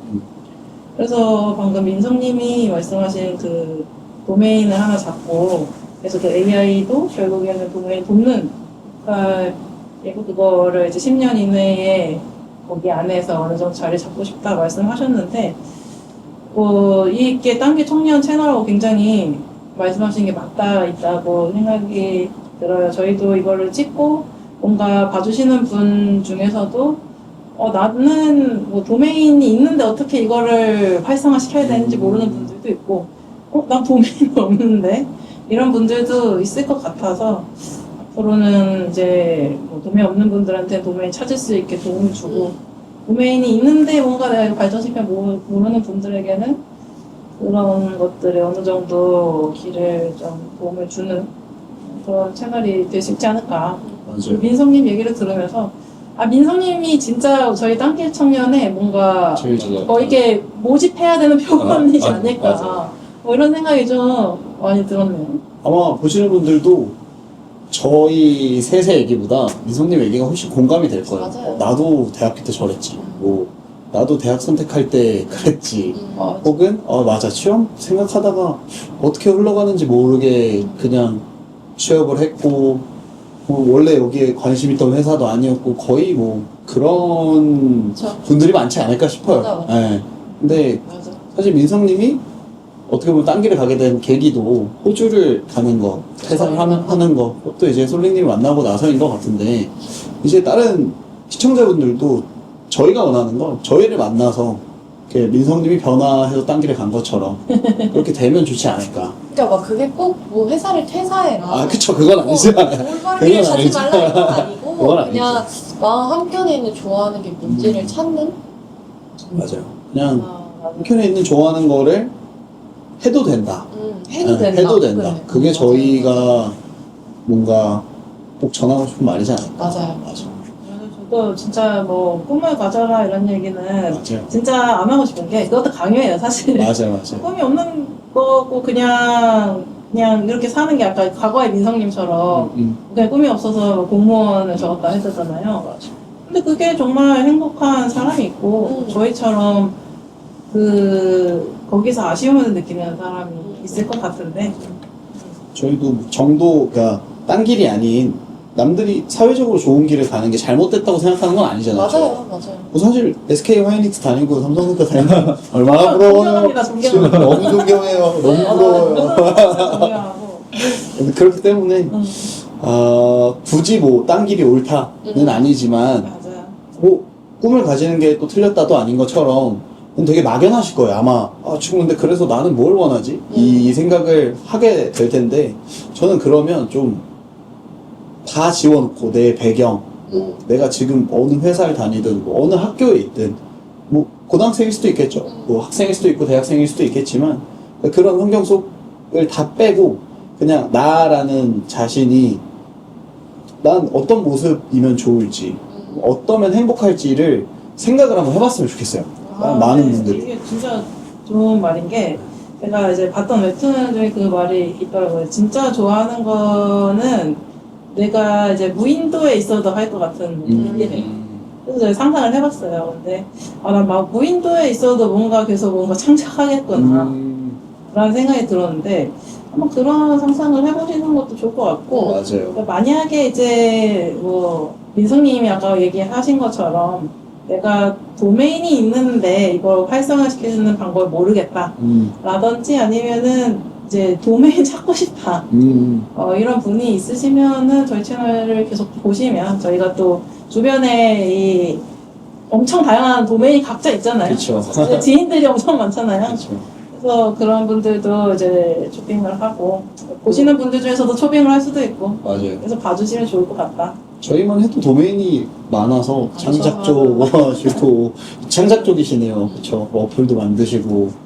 그래서 방금 민성님이 말씀하신 그 도메인을 하나 잡고, 그래서 그 AI도 결국에는 도메인 돕는, 그리고 그거를 이제 10년 이내에 거기 안에서 어느 정도 자리 잡고 싶다 말씀하셨는데, 이게 딴게 청년 채널하고 굉장히 말씀하신 게 맞다 있다고 생각이 들어요. 저희도 이거를 찍고 뭔가 봐주시는 분 중에서도 나는 뭐 도메인이 있는데 어떻게 이거를 활성화 시켜야 되는지 모르는 분들도 있고, 난 도메인 없는데 이런 분들도 있을 것 같아서 앞으로는 이제 뭐 도메인 없는 분들한테 도메인 찾을 수 있게 도움을 주고, 도메인이 있는데 뭔가 내가 이거 발전시켜 모르는 분들에게는 그런 것들에 어느 정도 길을 좀 도움을 주는 그런 채널이 될 수 있지 않을까. 맞아요. 민성님 얘기를 들으면서 민성님이 진짜 저희 땅길 청년에 뭔가 제일 이게 모집해야 되는 표본이지 맞아, 않을까. 맞아. 뭐 이런 생각이 좀 많이 들었네요. 아마 보시는 분들도 저희 셋의 얘기보다 민성님 얘기가 훨씬 공감이 될 거예요. 맞아요. 나도 대학교 때 저랬지. 뭐 나도 대학 선택할 때 그랬지. 혹은 맞아, 취업 생각하다가 어떻게 흘러가는지 모르게 그냥 취업을 했고, 원래 여기에 관심 있던 회사도 아니었고, 거의 뭐 그런 그쵸. 분들이 많지 않을까 싶어요. 맞아. 예. 근데 맞아. 사실 민성님이 어떻게 보면 딴 길을 가게 된 계기도 호주를 가는 거, 퇴사를 하는 거, 또 이제 솔랭님을 만나고 나서인 것 같은데, 이제 다른 시청자분들도 저희가 원하는 건 저희를 만나서 이렇게 민성님이 변화해서 딴 길에 간 것처럼 그렇게 되면 좋지 않을까. 그러니까 막 그게 꼭 뭐 회사를 퇴사해라. 아, 그쵸. 그건 아니지만. 올바르게 그건 가지 아니죠. 말라 이건 아니고 그건 그냥 마음 한켠에 있는 좋아하는 게 뭔지를 찾는. 맞아요. 그냥 맞아. 한켠에 있는 좋아하는 거를 해도 된다. 해도 네, 된다. 해도 된다. 그래. 그게 맞아요. 저희가 뭔가 꼭 전하고 싶은 말이지 않을까. 맞아요. 맞아. 저도 진짜 뭐 꿈을 가져라 이런 얘기는 맞아요. 진짜 안 하고 싶은 게, 그것도 강요해요 사실. 맞아요. 꿈이 없는 거고 그냥 이렇게 사는 게 아까 과거의 민성님처럼 그냥 꿈이 없어서 공무원을 적었다 했었잖아요. 근데 그게 정말 행복한 사람이 있고 저희처럼 거기서 아쉬움을 느끼는 사람이 있을 것 같은데. 저희도 정도, 그러니까 딴 길이 아닌 남들이 사회적으로 좋은 길을 가는 게 잘못됐다고 생각하는 건 아니잖아요. 맞아요, 맞아요. 뭐 사실 SK 하이닉스 다니고 삼성전자 다니고 얼마나 부러워요. 존경합니다, 존경합니다. 너무 존경해요. 너무 부러워요. 중요하고. 그렇기 때문에 굳이 뭐 딴 길이 옳다는 아니지만 맞아요. 뭐 꿈을 가지는 게 또 틀렸다도 아닌 것처럼 되게 막연하실 거예요. 아마 지금 근데 그래서 나는 뭘 원하지? 이 생각을 하게 될 텐데 저는 그러면 좀 다 지워놓고 내 배경, 뭐 내가 지금 어느 회사를 다니든 뭐 어느 학교에 있든 뭐 고등학생일 수도 있겠죠. 뭐 학생일 수도 있고 대학생일 수도 있겠지만 그런 환경 속을 다 빼고 그냥 나라는 자신이 난 어떤 모습이면 좋을지 어떠면 행복할지를 생각을 한번 해봤으면 좋겠어요. 많은 네. 분들이. 이게 진짜 좋은 말인 게 제가 이제 봤던 웹툰 중에 그 말이 있더라고요. 진짜 좋아하는 거는 내가 이제 무인도에 있어도 할 것 같은 일이래. 그래서 제가 상상을 해봤어요. 근데 난 막 무인도에 있어도 뭔가 계속 뭔가 창작하겠구나 라는 생각이 들었는데 한번 그런 상상을 해보시는 것도 좋을 것 같고 맞아요. 그러니까 만약에 이제 뭐 민성님이 아까 얘기하신 것처럼 내가 도메인이 있는데 이걸 활성화시키는 방법을 모르겠다 라든지 아니면은 이제 도메인 찾고 싶다 이런 분이 있으시면은 저희 채널을 계속 보시면 저희가 또 주변에 이 엄청 다양한 도메인이 각자 있잖아요. 그쵸. 이제 지인들이 엄청 많잖아요. 그렇죠. 그래서 그런 분들도 이제 쇼핑을 하고 보시는 분들 중에서도 쇼핑을 할 수도 있고 맞아요. 그래서 봐주시면 좋을 것 같다. 저희만 해도 도메인이 많아서 창작 쪽, 창작 쪽이시네요. 그쵸. 어플도 만드시고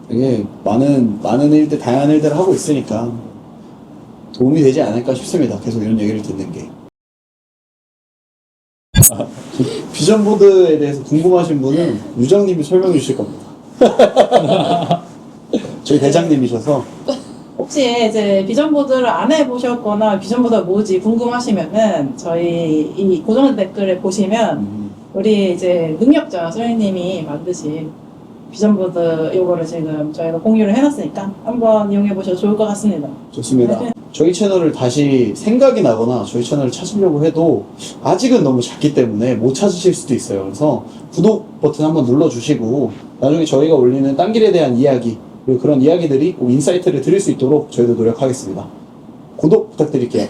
되게 많은 일들, 다양한 일들을 하고 있으니까 도움이 되지 않을까 싶습니다. 계속 이런 얘기를 듣는 게. 비전보드에 대해서 궁금하신 분은 유정님이 설명해 주실 겁니다. 저희 대장님이셔서. 혹시 이제 비전보드를 안 해보셨거나 비전보드가 뭐지 궁금하시면은 저희 이 고정 댓글에 보시면 우리 이제 능력자 소연님이 만드신 비전보드 요거를 지금 저희가 공유를 해놨으니까 한번 이용해 보셔도 좋을 것 같습니다. 좋습니다. 저희 채널을 다시 생각이 나거나 저희 채널을 찾으려고 해도 아직은 너무 작기 때문에 못 찾으실 수도 있어요. 그래서 구독 버튼 한번 눌러주시고 나중에 저희가 올리는 딴 길에 대한 이야기 그리고 그런 이야기들이 꼭 인사이트를 드릴 수 있도록 저희도 노력하겠습니다. 구독 부탁드릴게요.